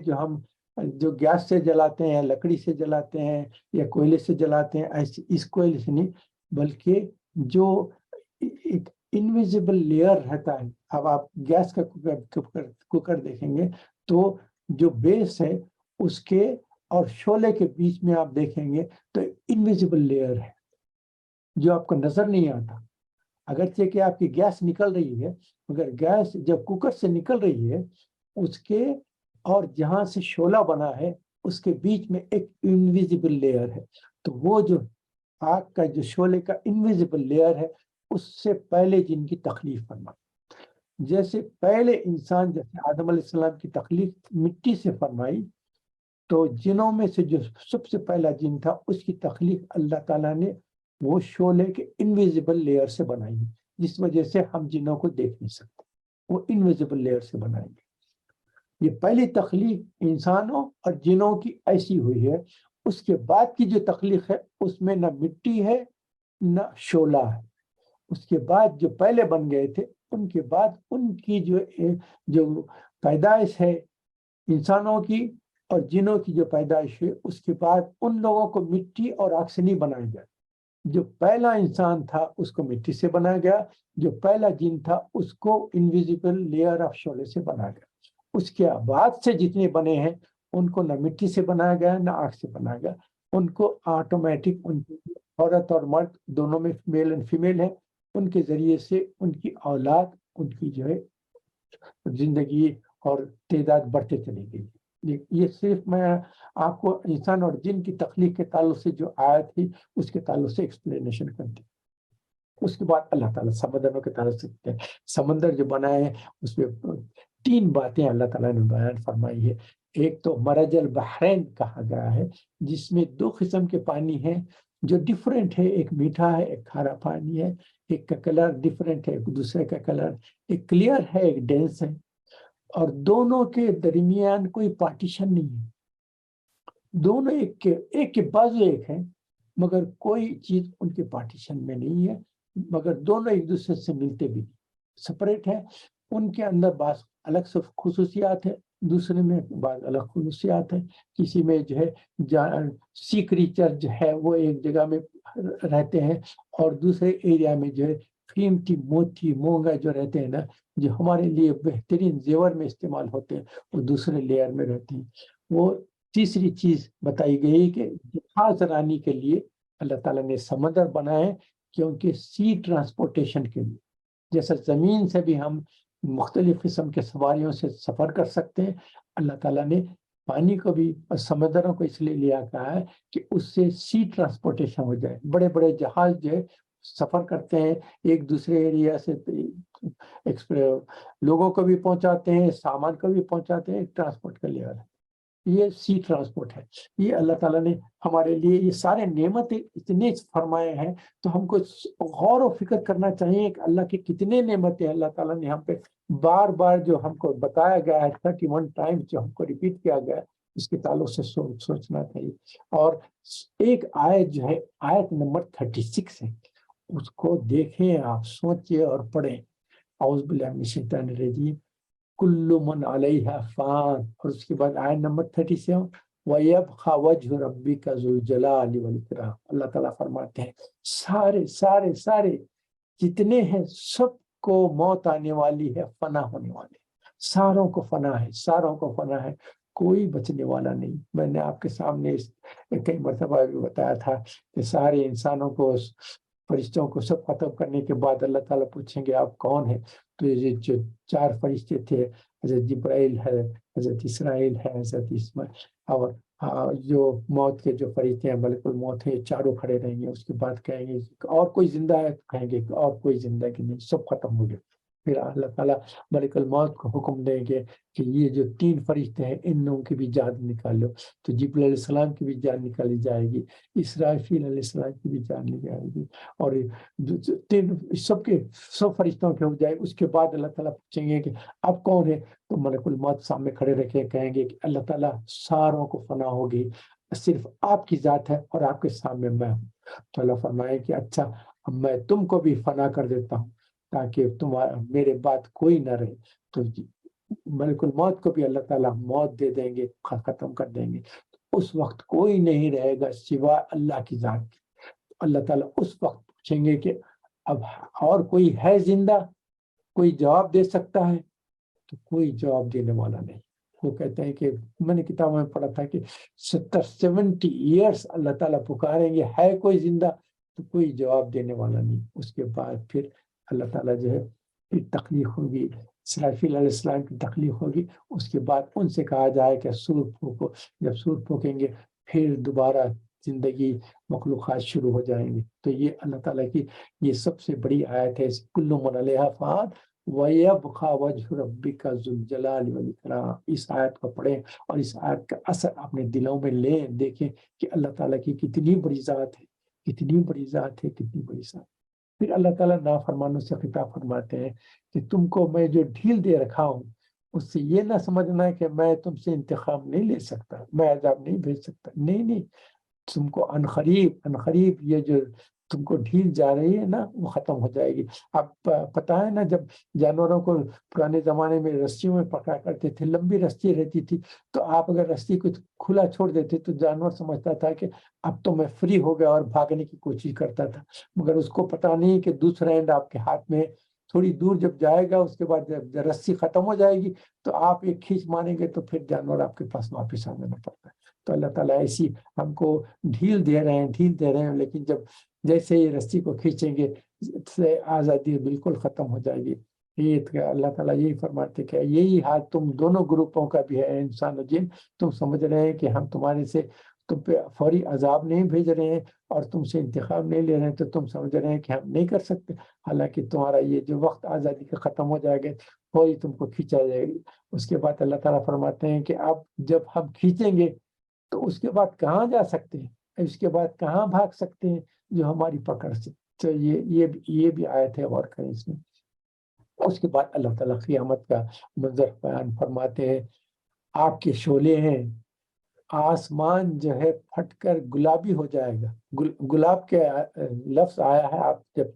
جو گیس سے جلاتے ہیں، لکڑی سے جلاتے ہیں یا کوئلے سے جلاتے ہیں، ایسے اس کوئلے سے نہیں، بلکہ جو ایک انویزیبل لیئر رہتا ہے۔ اب آپ گیس کا کوکر دیکھیں گے تو جو بیس ہے اس کے اور شعلے کے بیچ میں آپ دیکھیں گے تو انویزیبل لیئر ہے جو آپ کو نظر نہیں آتا، اگرچہ کہ آپ کی گیس نکل رہی ہے، مگر گیس جب کوکر سے نکل رہی ہے، اس کے اور جہاں سے شعلہ بنا ہے اس کے بیچ میں ایک انویزیبل لیئر ہے۔ تو وہ جو آگ کا جو شعلے کا انویزیبل لیئر ہے، اس سے پہلے جن کی تخلیق فرمائی، جیسے پہلے انسان، جیسے آدم علیہ السلام کی تخلیق مٹی سے فرمائی، تو جنوں میں سے جو سب سے پہلا جن تھا اس کی تخلیق اللہ تعالیٰ نے وہ شعلے کے انویزیبل لیئر سے بنائی، جس وجہ سے ہم جنوں کو دیکھ نہیں سکتے، وہ انویزیبل لیئر سے بنائیں گے۔ یہ پہلی تخلیق انسانوں اور جنوں کی ایسی ہوئی ہے۔ اس کے بعد کی جو تخلیق ہے اس میں نہ مٹی ہے نہ شعلہ ہے، اس کے بعد جو پہلے بن گئے تھے ان کے بعد ان کی جو پیدائش ہے انسانوں کی اور جنوں کی جو پیدائش ہے، اس کے بعد ان لوگوں کو مٹی اور آگ سے نہیں بنایا گیا. جو پہلا انسان تھا اس کو مٹی سے بنایا گیا، جو پہلا جن تھا اس کو انویزیبل لیئر آف شعلے سے بنایا گیا. اس کے بعد سے جتنے بنے ہیں ان کو نہ مٹی سے بنایا گیا نہ آگ سے بنایا گیا. ان کو آٹومیٹک، ان کی عورت اور مرد دونوں میں میل اینڈ فیمیل ہے، ان کے ذریعے سے ان کی اولاد، ان کی جو ہے زندگی اور تعداد بڑھتے چلی گئی. یہ صرف میں آپ کو انسان اور جن کی تخلیق کے تعلق سے جو آیت تھی اس کے تعلق سے ایکسپلینیشن کرتی. اس کے بعد اللہ تعالیٰ سمندروں کے تعلق سے سمندر جو بنائے ہیں اس میں 3 باتیں اللہ تعالیٰ نے بیان فرمائی ہے. ایک تو مرج البحرین کہا گیا ہے، جس میں 2 قسم کے پانی ہیں جو ڈیفرنٹ ہے، ایک میٹھا ہے ایک کھارا پانی ہے، ایک کا کلر ڈیفرنٹ ہے ایک دوسرے کا کلر، ایک کلیئر ہے ایک ڈینس ہے، اور دونوں کے درمیان کوئی پارٹیشن نہیں ہے. دونوں ایک کے بازو ایک ہیں مگر کوئی چیز ان کے پارٹیشن میں نہیں ہے، مگر دونوں ایک دوسرے سے ملتے بھی نہیں، سپریٹ ہیں. ان کے اندر بعض الگ خصوصیات ہیں، دوسرے میں بعض الگ خصوصیات ہیں. کسی میں جو ہے سی کریچر جو ہے وہ ایک جگہ میں رہتے ہیں، اور دوسرے ایریا میں جو ہے قیمتی موتی مونگا جو رہتے ہیں نا، جو ہمارے لیے بہترین زیور میں استعمال ہوتے ہیں، وہ دوسرے لیئر میں رہتے ہیں. وہ تیسری چیز بتائی گئی کہ جہاز رانی کے لیے اللہ تعالیٰ نے سمندر بنائے، کیونکہ سی ٹرانسپورٹیشن کے لیے. جیسا زمین سے بھی ہم مختلف قسم کے سواریوں سے سفر کر سکتے ہیں، اللہ تعالیٰ نے پانی کو بھی اور سمندروں کو اس لیے لیا کہا ہے کہ اس سے سی ٹرانسپورٹیشن ہو جائے. بڑے بڑے جہاز جو ہے سفر کرتے ہیں ایک دوسرے ایریا سے، لوگوں کو بھی پہنچاتے ہیں، سامان کو بھی پہنچاتے ہیں، ٹرانسپورٹ کا لیا ہے. یہ سی ٹرانسپورٹ ہے. یہ اللہ تعالیٰ نے ہمارے لیے یہ سارے نعمتیں اتنے فرمائے ہیں، تو ہم کو غور و فکر کرنا چاہیے کہ اللہ کی کتنے نعمتیں اللہ تعالیٰ نے ہم پہ بار بار جو ہم کو بتایا گیا ہے 31 ٹائم جو ہم کو ریپیٹ کیا گیا ہے، اس کے تعلق سے سوچنا چاہیے. اور ایک آیت جو ہے آیت نمبر 36 ہے، اس کو دیکھیں آپ، سوچیں اور پڑھیں. اعوذ باللہ من الشیطان الرجیم، کل من علیہا فان، اور اس کے بعد آیت نمبر 37، وَيَبْقَى وَجْهُ رَبِّكَ ذُو الْجَلَالِ وَالْإِكْرَامِ. اللہ تعالیٰ فرماتے ہیں سارے جتنے ہیں سب کو موت آنے والی ہے، فنا ہونے والے، ساروں کو فنا ہے، کوئی بچنے والا نہیں. میں نے آپ کے سامنے کئی مرتبہ بھی بتایا تھا کہ سارے انسانوں کو، فرشتوں کو سب ختم کرنے کے بعد اللہ تعالیٰ پوچھیں گے آپ کون ہیں؟ تو یہ جو 4 فرشتے تھے، حضرت جبرائیل ہے، حضرت اسرائیل ہے، حضرت اسماعیل، اور جو موت کے جو فرشتے ہیں ملک الموت ہیں، چاروں کھڑے رہیں گے. اس کے بعد کہیں گے اور کوئی زندہ ہے؟ کہیں گے اور کوئی زندگی نہیں، سب ختم ہو گئے. پھر اللہ تعالیٰ ملک الموت کو حکم دیں گے کہ یہ جو 3 فرشتے ہیں ان لوگوں کی بھی جان نکالو. تو جبرائیل علیہ السلام کی بھی جان نکالی جائے گی، اسرافیل علیہ السلام کی بھی جان لی جائے گی، اور سب فرشتوں کے ہو جائے. اس کے بعد اللہ تعالیٰ پوچھیں گے کہ اب کون ہے؟ تو ملک الموت سامنے کھڑے رکھے کہیں گے کہ اللہ تعالیٰ ساروں کو فنا ہوگی، صرف آپ کی ذات ہے اور آپ کے سامنے میں ہوں. تو اللہ فرمائے کہ اچھا میں تم کو بھی فنا کر دیتا ہوں تاکہ میرے بعد کوئی نہ رہے. تو ملک الموت کو بھی اللہ تعالیٰ موت دے دیں گے، ختم کر دیں گے. اس وقت کوئی نہیں رہے گا سوائے اللہ کی ذات کی. اللہ تعالیٰ اس وقت پوچھیں گے کہ اب اور کوئی ہے زندہ، کوئی جواب دے سکتا ہے؟ تو کوئی جواب دینے والا نہیں. وہ کہتے ہیں کہ میں نے کتابوں میں پڑھا تھا کہ 70 ایئرس اللہ تعالیٰ پکاریں گے ہے کوئی زندہ، تو کوئی جواب دینے والا نہیں. اس کے بعد پھر اللہ تعالیٰ جو ہے پھر تخلیق ہوگی، اسرافیل علیہ السلام کی تخلیق ہوگی. اس کے بعد ان سے کہا جائے کہ سور پھونکو. جب سور پھونکیں گے پھر دوبارہ زندگی مخلوقات شروع ہو جائیں گے. تو یہ اللہ تعالیٰ کی یہ سب سے بڑی آیت ہے، کل من علیہا فان وَيَبْقَى وَجْهُ رَبِّكَ ذُو الْجَلَالِ وَالْإِكْرَامِ. اس آیت کو پڑھیں اور اس آیت کا اثر اپنے دلوں میں لیں، دیکھیں کہ اللہ تعالیٰ کی کتنی بڑی ذات ہے، کتنی بڑی ذات ہے، کتنی بڑی ذات. پھر اللہ تعالیٰ نافرمانوں سے خطاب فرماتے ہیں کہ تم کو میں جو ڈھیل دے رکھا ہوں اس سے یہ نہ سمجھنا ہے کہ میں تم سے انتقام نہیں لے سکتا، میں عذاب نہیں بھیج سکتا. نہیں، تم کو عنقریب یہ جو تم کو ڈھیل جا رہی ہے نا وہ ختم ہو جائے گی. اب پتہ ہے نا جب جانوروں کو پرانے زمانے میں رسیوں میں پکڑا کرتے تھے, لمبی رسی رہتی تھی, تو آپ اگر رسی کو کھلا چھوڑ دیتے تو جانور سمجھتا تھا کہ اب تو میں فری ہو گیا اور بھاگنے کی کوشش کرتا تھا, مگر اس کو پتہ نہیں کہ دوسرا اینڈ آپ کے ہاتھ میں ہے. تھوڑی دور جب جائے گا اس کے بعد جب رسی ختم ہو جائے گی تو آپ ایک کھینچ ماریں گے تو پھر جانور آپ کے پاس واپس آنے میں پڑتا ہے. تو اللہ تعالیٰ ایسی ہم کو ڈھیل دے رہے ہیں, لیکن جب جیسے ہی رسی کو کھینچیں گے سے آزادی بالکل ختم ہو جائے گی. یہ اللہ تعالیٰ یہی فرماتے کہ یہی حال تم دونوں گروپوں کا بھی ہے, انسان و جن. تم سمجھ رہے ہیں کہ ہم تمہارے سے تم پہ فوری عذاب نہیں بھیج رہے ہیں اور تم سے انتخاب نہیں لے رہے ہیں, تو تم سمجھ رہے ہیں کہ ہم نہیں کر سکتے, حالانکہ تمہارا یہ جو وقت آزادی کا ختم ہو جائے گا فوری تم کو کھینچا جائے گی. اس کے بعد اللہ تعالیٰ فرماتے ہیں کہ اب جب ہم کھینچیں گے تو اس کے بعد کہاں جا سکتے ہیں, اس کے بعد کہاں بھاگ سکتے ہیں جو ہماری پکڑ سے. تو یہ بھی آیت ہے, غور کریں اس میں. اس کے بعد اللہ تعالیٰ قیامت کا منظر بیان فرماتے ہیں. آپ کے شعلے ہیں, آسمان جو ہے پھٹ کر گلابی ہو جائے گا. گلاب کے لفظ آیا ہے, آپ جب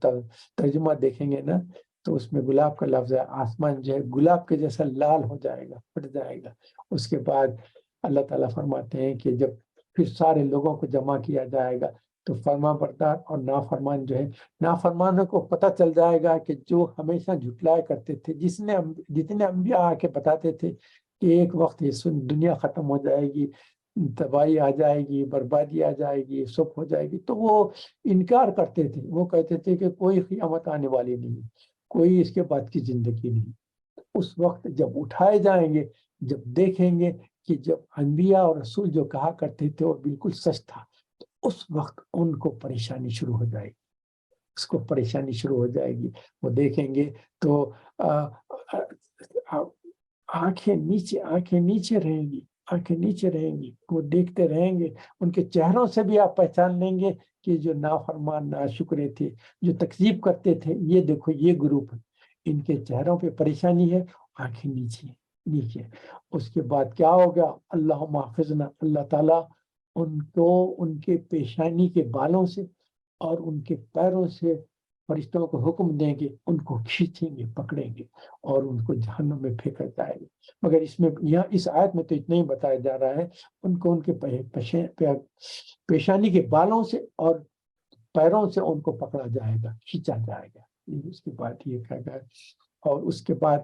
ترجمہ دیکھیں گے نا تو اس میں گلاب کا لفظ ہے. آسمان جو ہے گلاب کے جیسا لال ہو جائے گا, پھٹ جائے گا. اس کے بعد اللہ تعالیٰ فرماتے ہیں کہ جب پھر سارے لوگوں کو جمع کیا جائے گا تو فرما بردار اور نافرمان جو ہے, نافرمانوں کو پتہ چل جائے گا کہ جو ہمیشہ جھٹلایا کرتے تھے, جتنے انبیاء آ کے بتاتے تھے کہ ایک وقت یہ دنیا ختم ہو جائے گی, تباہی آ جائے گی, بربادی آ جائے گی, سب ہو جائے گی, تو وہ انکار کرتے تھے. وہ کہتے تھے کہ کوئی قیامت آنے والی نہیں, کوئی اس کے بعد کی زندگی نہیں. اس وقت جب اٹھائے جائیں گے, جب دیکھیں گے کہ جب انبیاء اور رسول جو کہا کرتے تھے وہ بالکل سچ تھا, تو اس وقت ان کو پریشانی شروع ہو جائے گی. اس کو پریشانی شروع ہو جائے گی. وہ دیکھیں گے تو آنکھیں نیچے رہیں گی, آنکھیں نیچے رہیں گی. وہ دیکھتے رہیں گے, ان کے چہروں سے بھی آپ پہچان لیں گے کہ جو نافرمان ناشکرے تھے, جو تکذیب کرتے تھے, یہ دیکھو یہ گروپ ہے, ان کے چہروں پہ پریشانی ہے, آنکھیں نیچے. اس کے بعد کیا ہوگا, اللہ محفظنا, اللہ تعالیٰ ان کو ان کے پیشانی کے بالوں سے اور ان کے پیروں سے فرشتوں کو حکم دیں گے, ان کو کھینچیں گے, پکڑیں گے اور ان کو جہنم میں پھینکا جائے گا. مگر اس میں یہاں اس آیت میں تو اتنا ہی بتایا جا رہا ہے, ان کو ان کے پیشانی کے بالوں سے اور پیروں سے ان کو پکڑا جائے گا, کھینچا جائے گا. اس کے بعد یہ کہا گیا. اور اس کے بعد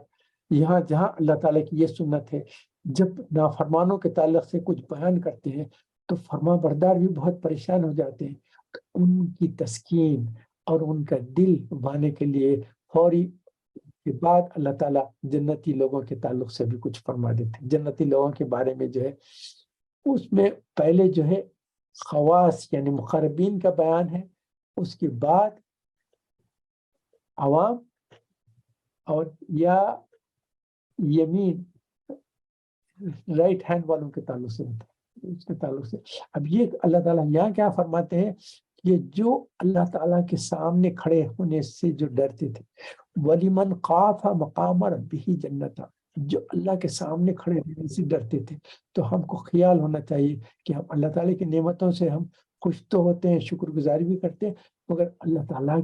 یہاں جہاں اللہ تعالیٰ کی یہ سنت ہے, جب نافرمانوں کے تعلق سے کچھ بیان کرتے ہیں تو فرما بردار بھی بہت پریشان ہو جاتے ہیں. تو ان کی تسکین اور ان کا دل بانے کے لیے فوری کے بعد اللہ تعالیٰ جنتی لوگوں کے تعلق سے بھی کچھ فرما دیتے ہیں. جنتی لوگوں کے بارے میں جو ہے اس میں پہلے جو ہے خواص یعنی مقربین کا بیان ہے, اس کے بعد عوام اور یا یمین رائٹ ہینڈ والوں کے تعلق سے ہوتا ہے, اس کے تعلق سے. اب یہ اللہ تعالیٰ یہاں کیا فرماتے ہیں کہ جو اللہ تعالیٰ کے سامنے کھڑے ہونے سے جو ڈرتے تھے, وَلِمَنْ خَافَ مَقَامَ رَبِّهِ جَنَّتَانِ, جو اللہ کے سامنے کھڑے ہونے سے ڈرتے تھے, تو ہم کو خیال ہونا چاہیے کہ ہم اللہ تعالیٰ کی نعمتوں سے ہم خوش تو ہوتے ہیں, شکر گزاری بھی کرتے ہیں, مگر اللہ تعالیٰ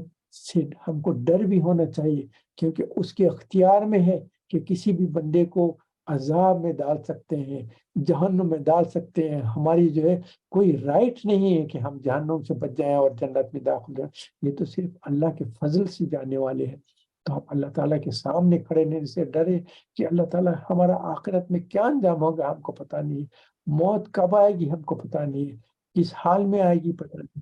سے ہم کو ڈر بھی ہونا چاہیے, کیونکہ اس کے اختیار میں ہے کہ کسی بھی بندے کو عذاب میں ڈال سکتے ہیں, جہنم میں ڈال سکتے ہیں. ہماری جو ہے کوئی رائٹ نہیں ہے کہ ہم جہنم سے بچ جائیں اور جنت میں داخل جائیں. یہ تو صرف اللہ کے فضل سے جانے والے ہیں. تو ہم اللہ تعالیٰ کے سامنے کھڑے رہنے سے ڈرے کہ اللہ تعالیٰ ہمارا آخرت میں کیا انجام ہوگا ہم کو پتہ نہیں, موت کب آئے گی ہم کو پتہ نہیں, کس حال میں آئے گی پتہ نہیں,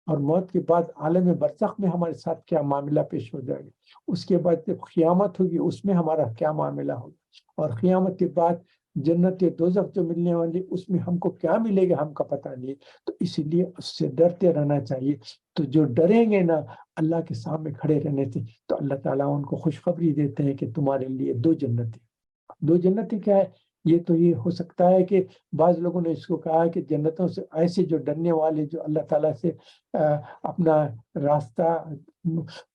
اور موت کے بعد عالم برزخ میں ہمارے ساتھ کیا معاملہ پیش ہو جائے گا, اس کے بعد جب قیامت ہوگی اس میں ہمارا کیا معاملہ ہوگا, اور قیامت کے بعد جنت دوزخ جو ملنے والی اس میں ہم کو کیا ملے گا ہم کا پتہ نہیں. تو اسی لیے اس سے ڈرتے رہنا چاہیے. تو جو ڈریں گے نا اللہ کے سامنے کھڑے رہنے سے, تو اللہ تعالیٰ ان کو خوشخبری دیتے ہیں کہ تمہارے لیے دو جنتیں کیا ہے, یہ تو یہ ہو سکتا ہے کہ بعض لوگوں نے اس کو کہا ہے کہ جنتوں سے ایسے جو ڈرنے والے، جو اللہ تعالیٰ سے اپنا راستہ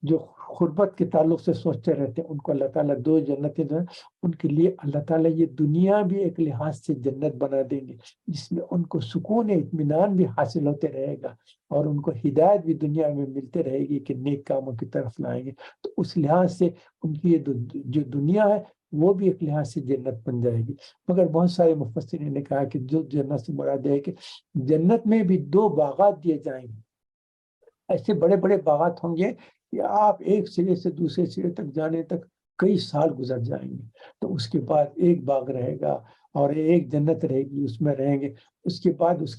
جو قربت کے تعلق سے سوچتے رہتے ہیں، ان کو اللہ تعالیٰ دو جنتیں جو ہیں ان کے لیے اللہ تعالیٰ یہ دنیا بھی ایک لحاظ سے جنت بنا دیں گے، جس میں ان کو سکون اطمینان بھی حاصل ہوتے رہے گا، اور ان کو ہدایت بھی دنیا میں ملتے رہے گی کہ نیک کاموں کی طرف لائیں گے۔ تو اس لحاظ سے ان کی یہ جو دنیا ہے وہ بھی ایک لحاظ سے جنت بن جائے گی۔ مگر بہت سارے مفسرین نے کہا کہ جو جنت سے مراد ہے کہ جنت میں بھی دو باغات دیے جائیں گے، ایسے بڑے بڑے باغات ہوں گے کہ آپ ایک سرے سے دوسرے سرے تک جانے تک کئی سال گزر جائیں گے۔ تو اس کے بعد ایک باغ رہے گا اور ایک جنت رہے گی، اس میں رہیں گے۔ اس کے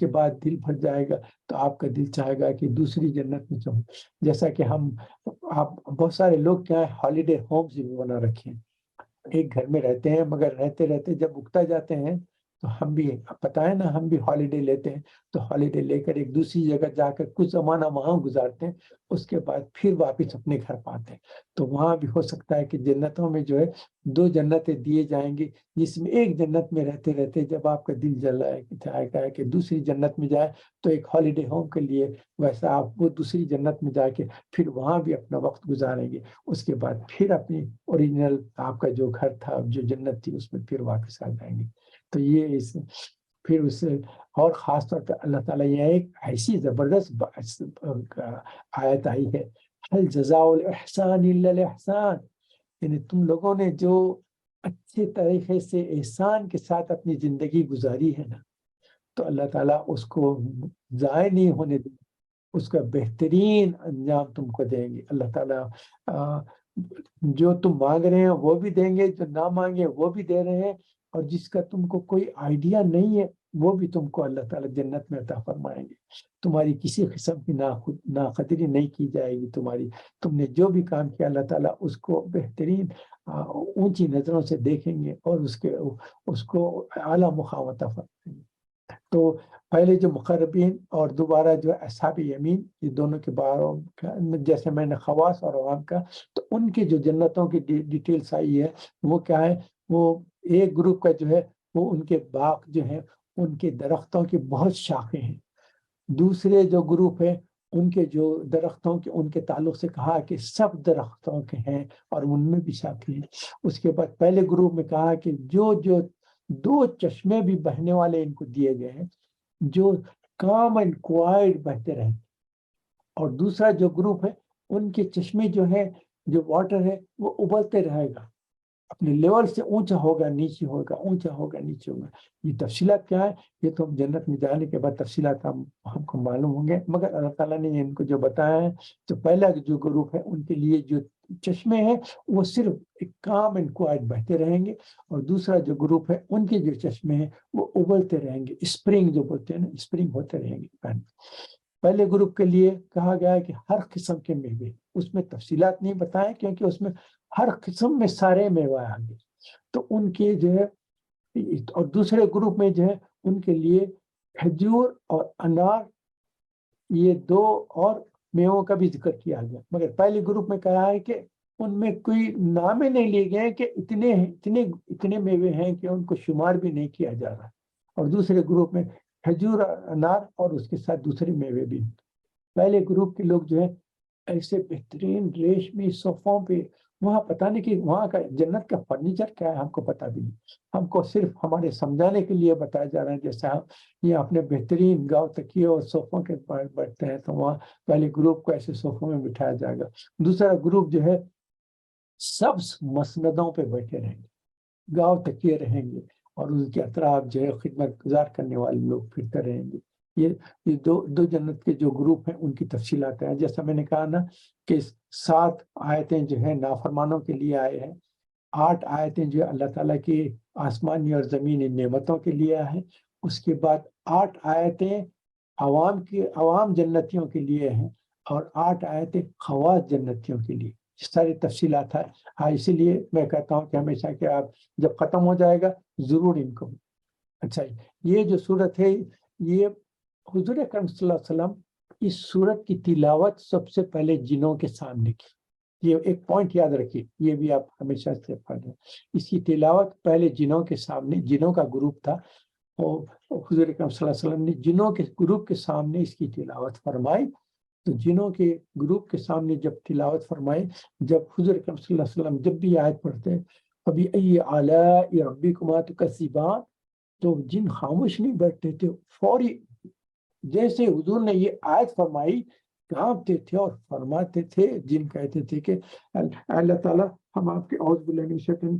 بعد دل بھر جائے گا تو آپ کا دل چاہے گا کہ دوسری جنت میں جاؤں۔ جیسا کہ آپ بہت سارے لوگ کیا ہے ہالیڈے ہومز بھی بنا رکھے ہیں، ایک گھر میں رہتے ہیں، مگر رہتے رہتے جب اکتا جاتے ہیں تو ہم بھی پتہ ہے نا، ہم بھی ہالیڈے لیتے ہیں، تو ہالیڈے لے کر ایک دوسری جگہ جا کر کچھ زمانہ وہاں گزارتے ہیں، اس کے بعد پھر واپس اپنے گھر پاتے ہیں۔ تو وہاں بھی ہو سکتا ہے کہ جنتوں میں جو ہے دو جنتیں دیے جائیں گی، جس میں ایک جنت میں رہتے رہتے جب آپ کا دل چاہے گا کہ دوسری جنت میں جائے تو ایک ہالیڈے ہوم کے لیے ویسا آپ وہ دوسری جنت میں جا کے پھر وہاں بھی اپنا وقت گزاریں گے، اس کے بعد پھر اپنی اوریجنل آپ کا جو گھر تھا، جو جنت تھی، اس میں پھر واپس آ جائیں گے۔ تو یہ پھر اس سے اور خاص طور پہ اللہ تعالیٰ یہ ایک ایسی زبردست آیت آئی ہے، هل جزاء الاحسان الا الاحسان، یعنی تم لوگوں نے جو اچھے طریقے سے احسان کے ساتھ اپنی زندگی گزاری ہے نا، تو اللہ تعالیٰ اس کو ضائع نہیں ہونے دیں، اس کا بہترین انجام تم کو دیں گے۔ اللہ تعالیٰ جو تم مانگ رہے ہیں وہ بھی دیں گے، جو نہ مانگے وہ بھی دے رہے ہیں، اور جس کا تم کو کوئی آئیڈیا نہیں ہے وہ بھی تم کو اللہ تعالیٰ جنت میں عطا فرمائیں گے۔ تمہاری کسی قسم کی ناقدری نہیں کی جائے گی، تم نے جو بھی کام کیا اللہ تعالیٰ اس کو بہترین اونچی نظروں سے دیکھیں گے اور اس کو اعلیٰ مقام عطا فرمائیں گے۔ تو پہلے جو مقربین اور دوبارہ جو اصحاب یمین، یہ دونوں کے بارے جیسے میں نے خواص اور عوام کا، تو ان کے جو جنتوں کی ڈیٹیلز آئی ہے وہ کیا ہے، وہ ایک گروپ کا جو ہے وہ ان کے باغ جو ہیں ان کے درختوں کی بہت شاخیں ہیں، دوسرے جو گروپ ہے ان کے جو درختوں کے ان کے تعلق سے کہا کہ سب درختوں کے ہیں اور ان میں بھی شاخیں ہیں۔ اس کے بعد پہلے گروپ میں کہا کہ جو دو چشمے بھی بہنے والے ان کو دیے گئے ہیں، جو کام اینڈ کوائڈ بہتے رہیں، اور دوسرا جو گروپ ہے ان کے چشمے جو ہیں، جو واٹر ہے وہ ابلتے رہے گا، اپنے لیول سے اونچا ہوگا نیچے ہوگا، اونچا ہوگا نیچے ہوگا۔ یہ تفصیلات کیا ہے، یہ تو ہم جنت میں جانے کے بعد تفصیلات ہم کو معلوم ہوں گے، مگر اللہ تعالیٰ نے ان کو جو بتایا ہے، تو پہلا جو گروپ ہے ان کے لیے جو چشمے ہیں وہ صرف ایک کام اینڈ کوائٹ بہتے رہیں گے، اور دوسرا جو گروپ ہے ان کے جو چشمے ہیں وہ ابلتے رہیں گے، اسپرنگ جو بولتے ہیں نا، اسپرنگ ہوتے رہیں گے۔ پہلے گروپ کے لیے کہا گیا ہے کہ ہر قسم کے میوے، اس میں تفصیلات نہیں بتائیں کیونکہ اس میں ہر قسم میں سارے میوے آ گئے، تو ان کے جو ہے، اور دوسرے گروپ میں جو ہے ان کے لیے کھجور اور انار، یہ دو اور میووں کا بھی ذکر کیا گیا، مگر پہلے گروپ میں کہا ہے کہ ان میں کوئی نام ہی نہیں لیے گئے کہ اتنے میوے ہیں کہ ان کو شمار بھی نہیں کیا جا رہا، اور دوسرے گروپ میں کھجور انار اور اس کے ساتھ دوسرے میوے بھی۔ پہلے گروپ کے لوگ جو ہے ایسے بہترین ریشمی صوفوں پہ، وہاں پتہ نہیں کہ وہاں کا جنت کا فرنیچر کیا ہے، ہم کو پتہ بھی نہیں، ہم کو صرف ہمارے سمجھانے کے لیے بتایا جا رہا ہے۔ جیسے ہم یہ اپنے بہترین گاؤں تکیے اور صوفوں کے پاس بیٹھتے ہیں، تو وہاں پہلے گروپ کو ایسے صوفوں میں بٹھایا جائے گا، دوسرا گروپ جو ہے سبز مسندوں پہ بیٹھے رہیں گے، گاؤں تکیے رہیں گے، اور ان کے اطراف جو ہے خدمت گزار کرنے والے لوگ پھرتے رہیں گے۔ یہ دو جنت کے جو گروپ ہیں ان کی تفصیلات ہیں، جیسا میں نے کہا نا کہ 7 آیتیں جو ہیں نافرمانوں کے لیے آئے ہیں، 8 آیتیں جو اللہ تعالیٰ کی آسمانی اور زمینی نعمتوں کے لیے ہیں، اس کے بعد 8 آیتیں عوام جنتیوں کے لیے ہیں، اور 8 آیتیں خواص جنتیوں کے لیے، ساری تفصیلات ہے۔ اسی لیے میں کہتا ہوں کہ ہمیشہ کہ آپ جب ختم ہو جائے گا ضرور ان کو۔ اچھا، یہ جو صورت ہے، یہ حضور اکرم صلی اللہ علیہ وسلم اس صورت کی تلاوت سب سے پہلے جنوں کے سامنے کی، یہ ایک پوائنٹ یاد رکھیے، یہ بھی آپ ہمیشہ سے پڑھیں۔ اس کی تلاوت پہلے جنوں کے سامنے، جنوں کا گروپ تھا، اور حضور اکرم صلی اللہ علیہ وسلم نے جنوں کے گروپ کے سامنے اس کی تلاوت فرمائی۔ تو جنوں کے گروپ کے سامنے جب تلاوت فرمائی، جب حضور اکرم صلی اللہ علیہ وسلم جب بھی آیت پڑھتے فَبِأَيِّ آلَاءِ رَبِّكُمَا تُكَذِّبَانِ، تو جن خاموش نہیں بیٹھتے تھے، فوری جیسے حضور نے یہ آیت فرمائی کانپتے تھے اور فرماتے تھے، جن کہتے تھے کہ اللہ تعالیٰ ہم آپ کے اعوذ باللہ من الشیطان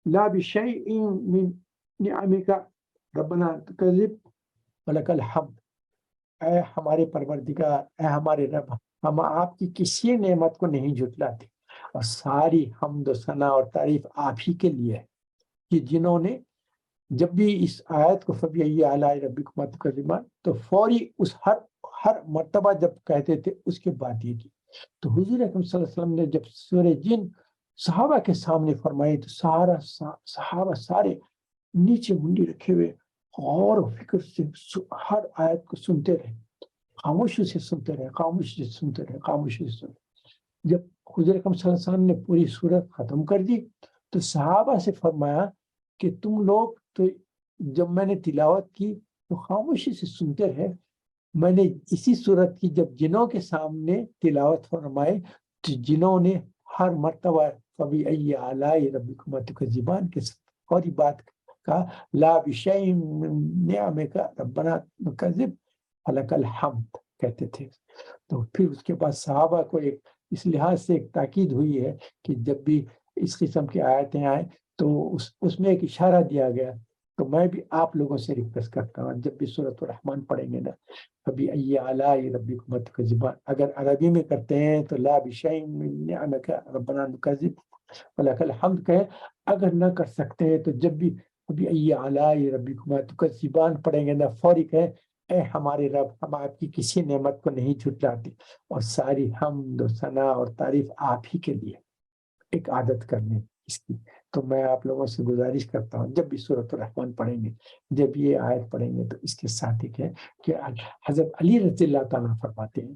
لا بشیء من نعمک ربنا تکذب ولک الحمد، اے ہمارے پروردگار، اے ہمارے رب، ہم آپ کی کسی نعمت کو نہیں جھٹلاتے، اور ساری حمد و ثنا اور تعریف آپ ہی کے لیے ہے، کہ جنہوں نے جب بھی اس آیت کو فَبِأَيِّ آلَاءِ رَبِّكُمَا تُكَذِّبَانِ، تو فوری اس ہر مرتبہ جب کہتے تھے اس کے بعد یہ کی۔ تو حضور اکرم صلی اللہ علیہ وسلم نے جب سورہ جن صحابہ کے سامنے فرمائی، تو صحابہ سارے نیچے منڈی رکھے ہوئے غور و فکر سے ہر آیت کو سنتے رہے، خاموشی سے سنتے رہے، خاموشی سے سنتے رہے، خاموشی سے سنتے رہے۔ جب حضور اکرم صلی اللہ علیہ وسلم نے پوری سورت ختم کر دی، تو صحابہ سے فرمایا کہ تم لوگ تو جب میں نے تلاوت کی تو خاموشی سے سنتے رہے، میں نے اسی صورت کی جب جنوں کے سامنے تلاوت فرمائی، تو جنوں نے ہر مرتبہ فَبِأَيِّ آلَاءِ رَبِّكُمَا تُكَذِّبَانِ کے فوری بات کا لا بِشَيْءٍ مِّن نِعَمِکَ رَبَّنَا نُكَذِّبُ وَلَكَ الْحَمْدُ کہتے تھے۔ تو پھر اس کے بعد صحابہ کو ایک اس لحاظ سے ایک تاکید ہوئی ہے کہ جب بھی اس قسم کی آیتیں آئیں تو اس میں ایک اشارہ دیا گیا۔ تو میں بھی آپ لوگوں سے ریکویسٹ کرتا ہوں، جب بھی سورۃ الرحمن پڑھیں گے نا، فَبِأَيِّ آلَاءِ رَبِّكُمَا تُكَذِّبَانِ، اگر عربی میں کرتے ہیں تو لا بِشَيْءٍ مِّن نِعَمِکَ رَبَّنَا نُكَذِّبُ وَلَكَ الْحَمْدُ کہیں۔ اگر نہ کر سکتے ہیں تو جب بھی فَبِأَيِّ آلَاءِ رَبِّكُمَا تُكَذِّبَانِ پڑھیں گے نا، فوری کہیں اے ہمارے رب، ہم آپ کی کسی نعمت کو نہیں جھٹلاتے، اور ساری حمد و ثنا اور تعریف آپ ہی کے لیے۔ ایک عادت کرنے اس کی۔ تو میں آپ لوگوں سے گزارش کرتا ہوں، جب بھی سورۃ الرحمن پڑھیں گے، جب یہ آیت پڑھیں گے، تو اس کے ساتھ ایک ہے کہ حضرت علی رضی اللہ تعالیٰ فرماتے ہیں،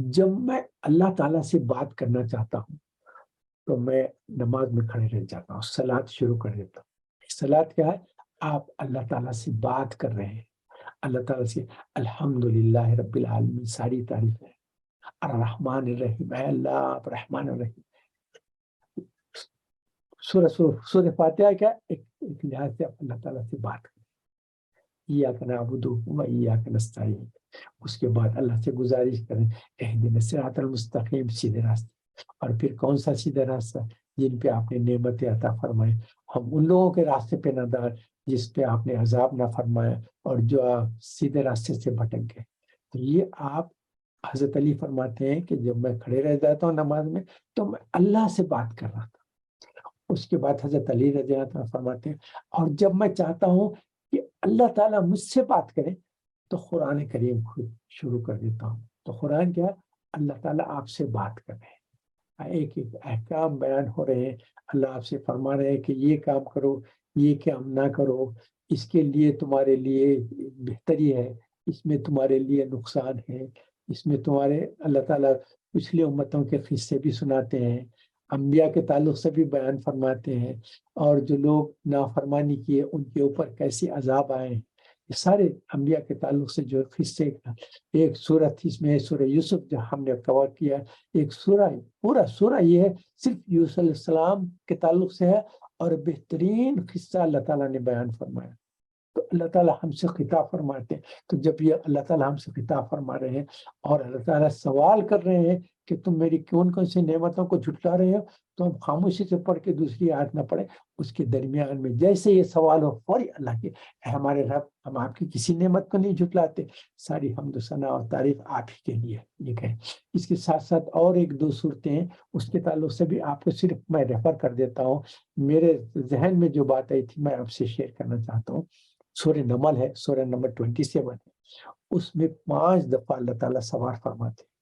جب میں اللہ تعالیٰ سے بات کرنا چاہتا ہوں تو میں نماز میں کھڑے رہ جاتا ہوں، صلاۃ شروع کر دیتا ہوں۔ صلاۃ کیا ہے؟ آپ اللہ تعالیٰ سے بات کر رہے ہیں، اللہ تعالیٰ سے الحمدللہ رب العالمین، ساری تعریف ہے، الرحمن الرحیم، اے اللہ آپ رحمان الرحیم۔ سورہ فاتحہ کیا ایک لحاظ سے آپ اللہ تعالیٰ سے بات کریں، ایاک نعبد و ایاک نستعین۔ اس کے بعد اللہ سے گزارش کریں اہدنا الصراط المستقیم، سیدھے راستے۔ اور پھر کون سا سیدھا راستہ؟ جن پہ آپ نے نعمتیں عطا فرمائے، ہم ان لوگوں کے راستے پہ نہ ڈال جس پہ آپ نے عذاب نہ فرمایا اور جو آپ سیدھے راستے سے بھٹک گئے۔ تو یہ آپ حضرت علی فرماتے ہیں کہ جب میں کھڑے رہ جاتا ہوں نماز میں تو میں اللہ سے بات کر رہا تھا۔ اس کے بعد حضرت علی رضی اللہ عنہ فرماتے ہیں، اور جب میں چاہتا ہوں کہ اللہ تعالیٰ مجھ سے بات کرے تو قرآن کریم خود شروع کر دیتا ہوں۔ تو قرآن کیا ہے؟ اللہ تعالیٰ آپ سے بات کر رہے ہیں، ایک ایک احکام بیان ہو رہے ہیں، اللہ آپ سے فرما رہے ہیں کہ یہ کام کرو، یہ کام نہ کرو، اس کے لیے تمہارے لیے بہتری ہے، اس میں تمہارے لیے نقصان ہے، اس میں تمہارے اللہ تعالیٰ پچھلی امتوں کے قصے بھی سناتے ہیں، انبیاء کے تعلق سے بھی بیان فرماتے ہیں، اور جو لوگ نافرمانی کیے ان کے اوپر کیسے عذاب آئے ہیں، یہ سارے انبیاء کے تعلق سے جو قصے، ایک سورت اس میں ہے سورہ یوسف جو ہم نے کور کیا، ایک سورہ، پورا سورہ یہ ہے صرف یوسف علیہ السلام کے تعلق سے ہے، اور بہترین قصہ اللہ تعالیٰ نے بیان فرمایا۔ تو اللہ تعالیٰ ہم سے خطاب فرماتے ہیں، تو جب یہ اللہ تعالیٰ ہم سے خطاب فرما رہے ہیں اور اللہ تعالیٰ سوال کر رہے ہیں کہ تم میری کون کون سی نعمتوں کو جھٹلا رہے ہو، تو ہم خاموشی سے پڑھ کے دوسری آیت نہ پڑھیں، اس کے درمیان میں جیسے یہ سوال ہو فوری اللہ کے اے ہمارے رب، ہم آپ کی کسی نعمت کو نہیں جھٹلاتے، ساری حمد و ثنا اور تعریف آپ ہی کے لیے، یہ کہیں۔ اس کے ساتھ ساتھ اور ایک دو صورتیں ہیں، اس کے تعلق سے بھی آپ کو صرف میں ریفر کر دیتا ہوں، میرے ذہن میں جو بات آئی تھی میں آپ سے شیئر کرنا چاہتا ہوں۔ سورہ نمل ہے، سورہ نمبر 27 ہے، اس میں 5 دفعہ اللہ تعالیٰ سوال فرماتے ہیں۔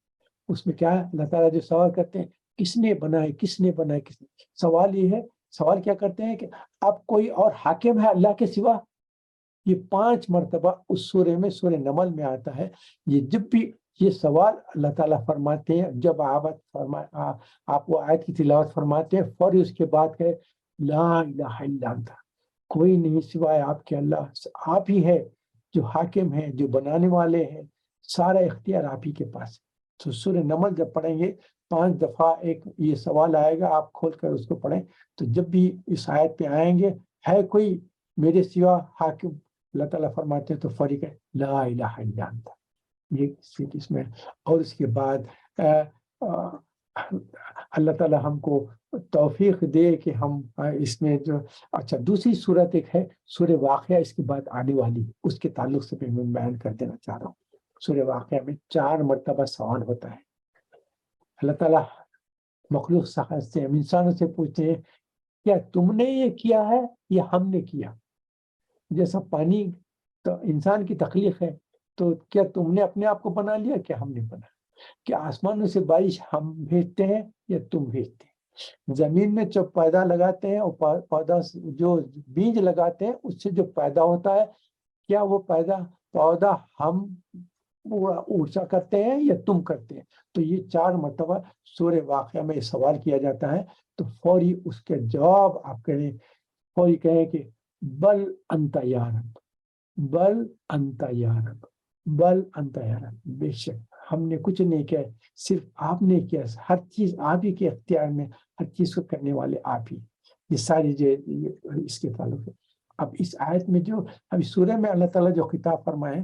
اس میں کیا ہے؟ اللہ تعالیٰ جو سوال کرتے ہیں کس نے بنائے، کس نے بنائے، کس نے، سوال یہ ہے، سوال کیا کرتے ہیں کہ اب کوئی اور حاکم ہے اللہ کے سوا؟ یہ 5 مرتبہ اس سورہ میں، سورہ نمل میں آتا ہے۔ یہ جب بھی یہ سوال اللہ تعالیٰ فرماتے ہیں جب آپ وہ آیت کی تلاوت فرماتے ہیں، فوری اس کے بعد کہ لا الہ الا انت، کوئی نہیں سوائے آپ کے اللہ، آپ ہی ہے جو حاکم ہیں، جو بنانے والے ہیں، سارا اختیار آپ ہی کے پاس ہے۔ تو سورہ نمل جب پڑھیں گے 5 دفعہ ایک یہ سوال آئے گا، آپ کھول کر اس کو پڑھیں، تو جب بھی اس آیت پہ آئیں گے ہے کوئی میرے سوا حاکم، اللہ تعالیٰ فرماتے ہیں تو فوری کہ لا الہ الا انت، یہ اس میں۔ اور اس کے بعد اللہ تعالیٰ ہم کو توفیق دے کہ ہم اس میں جو اچھا دوسری صورت ایک ہے سورہ واقعہ، اس کے بعد آنے والی، اس کے تعلق سے میں بیان کر دینا چاہ رہا ہوں۔ سورہ واقعہ میں 4 مرتبہ سوال ہوتا ہے، اللہ تعالیٰ مخلوق سے ہم انسانوں سے پوچھتے ہیں کیا تم نے یہ کیا ہے یا ہم نے کیا؟ جیسا پانی تو انسان کی تخلیق ہے، تو کیا تم نے اپنے آپ کو بنا لیا، کیا ہم نے بنا؟ کہ آسمانوں سے بارش ہم بھیجتے ہیں یا تم بھیجتے ہیں؟ زمین میں جو پودا لگاتے ہیں اور پودا جو بیج لگاتے ہیں اس سے جو پیدا ہوتا ہے، کیا وہ پودا ہم اونچا کرتے ہیں یا تم کرتے ہیں؟ تو یہ 4 مرتبہ سورہ واقعہ میں سوال کیا جاتا ہے، تو فوری اس کے جواب آپ کریں، فوری کہیں کہ بل انت یا رب، بل انت یا رب، بل انت یا رب، بے شک ہم نے کچھ نہیں کیا، صرف آپ نے کیا، ہر چیز آپ ہی کے اختیار میں، ہر چیز کو کرنے والے آپ ہی، یہ ساری جو اس کے تعلق ہے۔ اب اس آیت میں جو ابھی سورہ میں اللہ تعالیٰ جو خطاب فرمائے،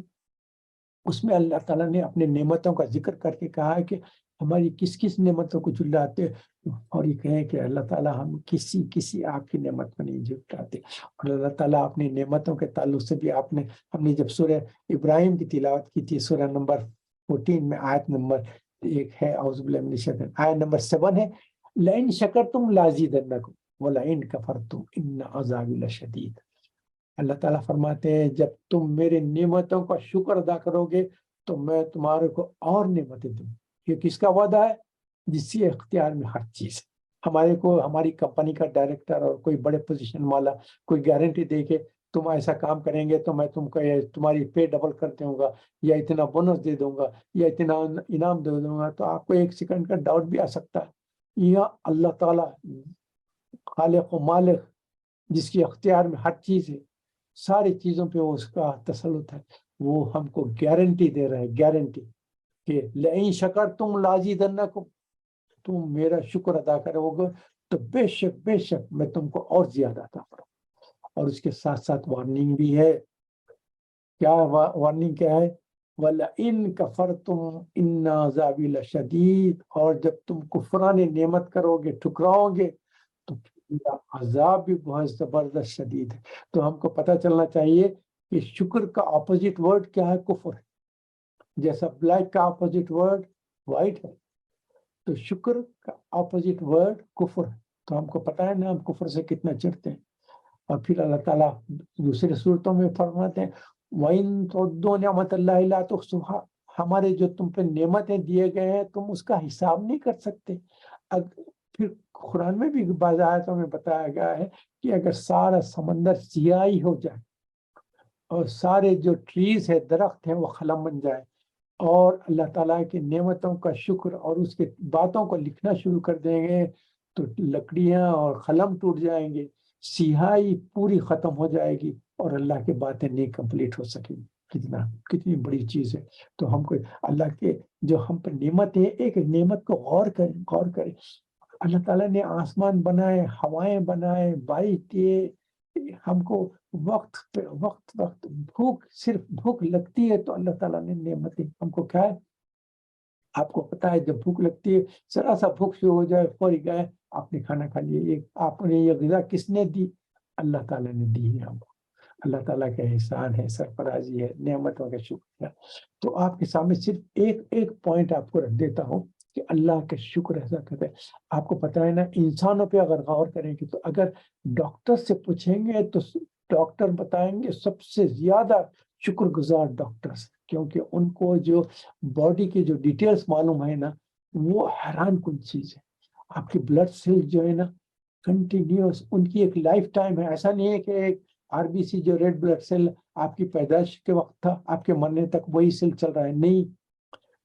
اس میں اللہ تعالیٰ نے اپنے نعمتوں کا ذکر کر کے کہا ہے کہ ہماری کس کس نعمتوں کو جھٹلاتے، اور یہ کہیں کہ اللہ تعالیٰ ہم کسی آپ کی نعمت کو نہیں جھٹلاتے۔ اور اللہ تعالیٰ اپنی نعمتوں کے تعلق سے بھی ہم نے جب سورہ ابراہیم کی تلاوت کی تھی، سورہ نمبر 14 میں آیت نمبر 1 ہے، اعوذ باللہ من الشیطان، آیت نمبر 7 ہے، لئن شکرتم لازیدنکم ولئن کفرتم ان عذابی لشدید۔ اللہ تعالیٰ فرماتے ہیں جب تم میرے نعمتوں کا شکر ادا کرو گے تو میں تمہارے کو اور نعمتیں دوں۔ یہ کس کا وعدہ ہے؟ جس کے اختیار میں ہر چیز ہے۔ ہماری کمپنی کا ڈائریکٹر اور کوئی بڑے پوزیشن والا کوئی گارنٹی دے کے تم ایسا کام کریں گے تو میں تم کو تمہاری پے ڈبل کر دوں گا، یا اتنا بونس دے دوں گا، یا اتنا انعام دے دوں گا، تو آپ کو ایک سیکنڈ کا ڈاؤٹ بھی آ سکتا ہے۔ یا اللہ تعالیٰ خالق و مالک جس کے اختیار میں ہر چیز ہے، ساری چیزوں پہ اس کا تسلط ہے، وہ ہم کو گارنٹی دے رہے ہیں، گارنٹی کہ لئن شکرتم لازیدنکم، تم میرا شکر ادا کرو گے تو بے شک میں تم کو اور زیادہ عطا کروں۔ اور اس کے ساتھ ساتھ وارننگ بھی ہے، کیا وارننگ کیا ہے؟ وَلَئِن كَفَرْتُمْ إِنَّ عَذَابِي لَشَدِيدٌ، اور جب تم کفران نعمت کرو گے، ٹھکراؤ گے، تو میرا عذاب بھی بہت زبردست شدید ہے۔ تو ہم کو پتہ چلنا چاہیے کہ شکر کا اپوزٹ ورڈ کیا ہے؟ کفر ہے۔ جیسا بلیک کا اپوزٹ ورڈ وائٹ ہے، تو شکر کا اپوزٹ ورڈ کفر ہے۔ تو ہم کو پتہ ہے نا ہم کفر سے کتنا چڑھتے ہیں۔ اور پھر اللہ تعالیٰ دوسرے صورتوں میں فرماتے ہیں وَإِن تُعُدُّوا نِعْمَتَ اللَّهِ لَا تُحْصُوهَا، ہمارے جو تم پہ نعمتیں دیے گئے ہیں تم اس کا حساب نہیں کر سکتے۔ پھر قرآن میں بھی بعض آیتوں میں بتایا گیا ہے کہ اگر سارا سمندر سیاہی ہو جائے اور سارے جو ٹریز ہے، درخت ہیں، وہ قلم بن جائے، اور اللہ تعالیٰ کی نعمتوں کا شکر اور اس کے باتوں کو لکھنا شروع کر دیں گے، تو لکڑیاں اور قلم ٹوٹ جائیں گے، سیاہی پوری ختم ہو جائے گی، اور اللہ کی باتیں نہیں کمپلیٹ ہو سکیں گی۔ کتنی بڑی چیز ہے۔ تو ہم کو اللہ کے جو ہم پر نعمت ہے، ایک نعمت کو غور کریں۔ اللہ تعالیٰ نے آسمان بنائے، ہوائیں بنائے، بارش دیے، ہم کو وقت پہ وقت صرف بھوک لگتی ہے تو اللہ تعالیٰ نے نعمتیں ہم کو کیا ہے؟ آپ کو پتا ہے جب بھوک لگتی ہے، ذرا سا بھوک شروع ہو جائے فوری گئے آپ نے کھانا کھا لیا۔ آپ نے یہ غذا کس نے دی؟ اللہ تعالیٰ نے دی ہے ہم کو۔ اللہ تعالیٰ کا احسان ہے، سرفرازی ہے، نعمتوں کا شکر ہے۔ تو آپ کے سامنے صرف ایک پوائنٹ آپ کو رکھ دیتا ہوں کہ اللہ کا شکر ایسا کرتے ہیں۔ آپ کو پتا ہے نا انسانوں پہ اگر غور کریں گے تو اگر ڈاکٹر سے پوچھیں گے تو ڈاکٹر بتائیں گے سب سے زیادہ شکر گزار ڈاکٹرز، کیونکہ ان کو جو باڈی کی جو ڈیٹیلز معلوم ہے نا، وہ حیران کن چیز ہے۔ آپ کی بلڈ سیل جو ہے نا کنٹینیوس، ان کی ایک لائف ٹائم ہے۔ ایسا نہیں ہے کہ ایک RBC جو ریڈ بلڈ سیل آپ کی پیدائش کے وقت تھا، آپ کے مرنے تک وہی سیل چل رہا ہے، نہیں،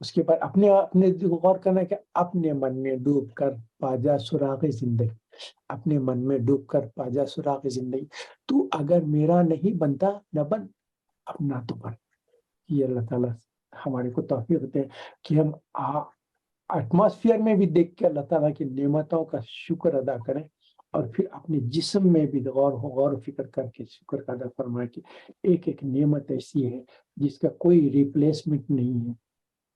اس کے بعد اپنے غور کرنا کہ اپنے من میں ڈوب کر پاجا سراغ زندگی، اپنے من میں ڈوب کر پاجا سراغ زندگی، تو اگر میرا نہیں بنتا نہ بن، اپنا تو بن۔ یہ اللہ تعالیٰ ہمارے کو توفیق دے کہ ہم ایٹماسفیئر میں بھی دیکھ کے اللہ تعالیٰ کی نعمتوں کا شکر ادا کریں، اور پھر اپنے جسم میں بھی غور و فکر کر کے شکر ادا فرمائیں کہ ایک ایک نعمت ایسی ہے جس کا کوئی ریپلیسمنٹ نہیں ہے۔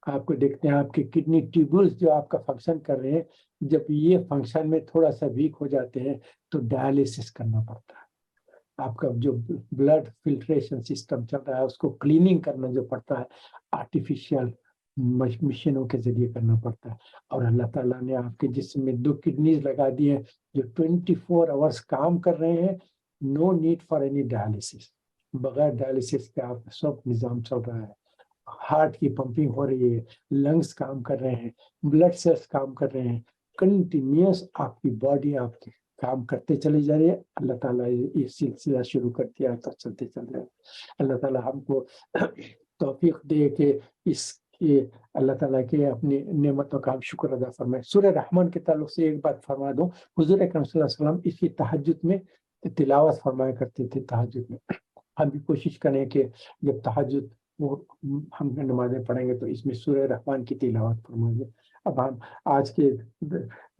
آپ کو دیکھتے ہیں آپ کے کڈنی ٹیوبلز جو آپ کا فنکشن کر رہے ہیں، جب یہ فنکشن میں تھوڑا سا ویک ہو جاتے ہیں تو ڈائلیسس کرنا پڑتا ہے۔ آپ کا جو بلڈ فلٹریشن سسٹم چل رہا ہے اس کو کلیننگ کرنا جو پڑتا ہے آرٹیفیشیل مشینوں کے ذریعے کرنا پڑتا ہے۔ اور اللہ تعالیٰ نے آپ کے جسم میں 2 کڈنیز لگا دی ہیں جو 24 آورس کام کر رہے ہیں، no need for any dialysis, بغیر ڈائلیسس کے آپ کا سب نظام چل رہا ہے۔ ہارٹ کی پمپنگ ہو رہی ہے، لنگس کام کر رہے ہیں، بلڈ سیلس کام کر رہے ہیں، کنٹینیوس آپ کی باڈی آپ کے کام کرتے چلے جا رہی ہے۔ اللہ تعالیٰ یہ سلسلہ شروع کر دیا تو چلتے چل رہے ہیں۔ اللہ تعالیٰ ہم کو توفیق دے کہ اس کی اللہ تعالیٰ کے اپنی نعمتوں کا ہم شکر ادا فرمائیں۔ سورہ رحمان کے تعلق سے ایک بات فرما دوں، حضور اکرم صلی اللہ علیہ وسلم اس کی تہجد میں تلاوت فرمایا کرتے تھے۔ تہجد میں ہم بھی کوشش کریں کہ جب تہجد وہ ہم نمازیں پڑھیں گے تو اس میں سورہ رحمان کی تلاوت فرمائیں گے۔ اب ہم آج کے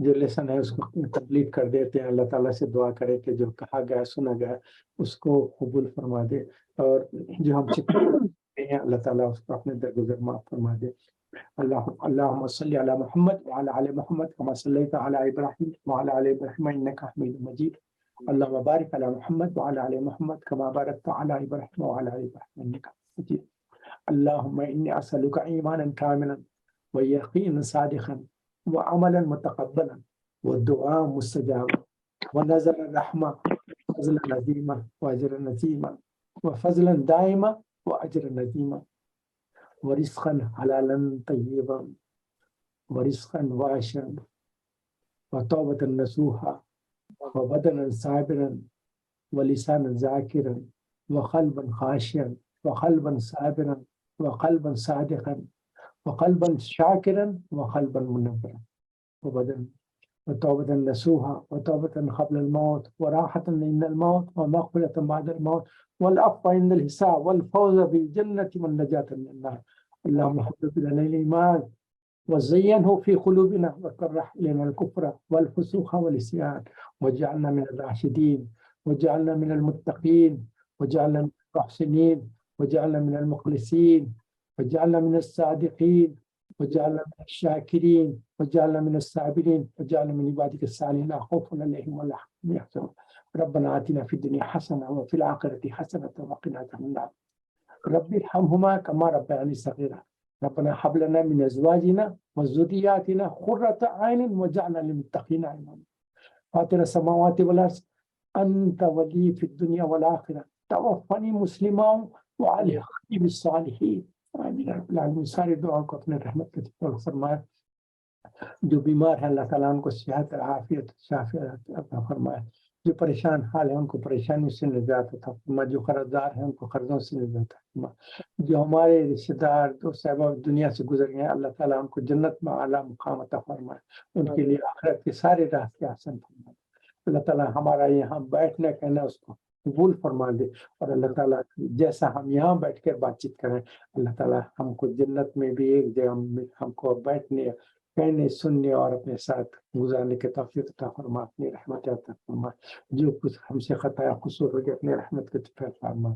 جو لیسن ہے اس کو کمپلیٹ کر دیتے ہیں۔ اللہ تعالیٰ سے دعا کریں کہ جو کہا گیا سنا گیا اس کو قبول فرما دے، اور جو ہم سے ہیں اللہ تعالیٰ اس کو اپنے درگزر معاف فرما دے۔ اللہم صلی علی محمد وعلی آل محمد کما صلیت علی ابراہیم وعلی آل ابراہیم انک حمید مجید۔ اللہم بارک علی محمد وعلی آل محمد کما بارکت علی ابراہیم وعلی آل ابراہیم انک حمید مجید۔ اللہم انی اسألک ایمانا کاملا ویقینا صادقا وعملا متقبلا ودعاء مستجابا ونظر رحمہ وفضلا عظیما واجرا عظیما وفضلا دائما واجرا عظیما ورزقا حلالا طیبا ورزقا واسعا وتوبة نصوحا وبدنا صابرا ولسانا ذاکرا وقلبا خاشعا وقلبا صابرا وقلبا صادقا وقلبا شاکرا وقلبا منورا وبدنا وتوبة نصوحا وتوبة قبل الموت وراحة عند الموت ومغفرة بعد الموت والعفو عند الحساب والفوز بالجنة والنجاة من النار۔ اللهم حبب إلينا الإيمان وزينه في قلوبنا وكره إلينا الكفر والفسوق والعصيان واجعلنا من الراشدين واجعلنا من المتقين واجعلنا من المحسنين واجعلنا من المخلصين واجعلنا من الصادقين واجعلنا من الشاكرين واجعلنا من الصابرين واجعلنا من عبادك الصالحين لا خوف عليهم ولا هم يحزنون۔ ربنا آتنا في الدنيا حسنة وفي الآخرة حسنة وقنا عذاب النار۔ رب ارحمهما كما ربياني صغيرا۔ ربنا هب لنا من أزواجنا وذرياتنا قرة أعين واجعلنا للمتقين إماما۔ فاطر السماوات والأرض أنت ولي في الدنيا والآخرة، توفني مسلما وألحقني بالصالحين۔ آمین رب العالمین۔ ساری دعاؤں کو اپنے رحمت کے طور فرمائے۔ جو بیمار ہیں اللہ تعالیٰ ان کو صحت عافیت شافیت عطا فرمائے۔ جو پریشان حال ہیں ان کو پریشانی سے نجات عطا فرمائے۔ جو قرض دار ہیں ان کو قرضوں سے نجات عطا فرمائے۔ جو ہمارے رشتہ دار دوست احباب دنیا سے گزر گئے ہیں اللہ تعالیٰ ان کو جنت میں اعلیٰ مقام عطا فرمائے، ان کے لیے آخرت کے سارے راستے آسان فرمائے۔ اللہ تعالیٰ ہمارا یہاں بیٹھنا کہنا اس کو قبول فرما دے، اور اللہ تعالیٰ جیسا ہم یہاں بیٹھ کر بات چیت کریں اللہ تعالیٰ ہم کو جنت میں بھی ایک جگہ میں ہم کو بیٹھنے کہنے سننے اور اپنے ساتھ گزارنے کے توفیق عطا فرما، اپنی رحمت عطا فرما۔ جو کچھ ہم سے خطا قصور ہو گیا اپنے رحمت کے فرما۔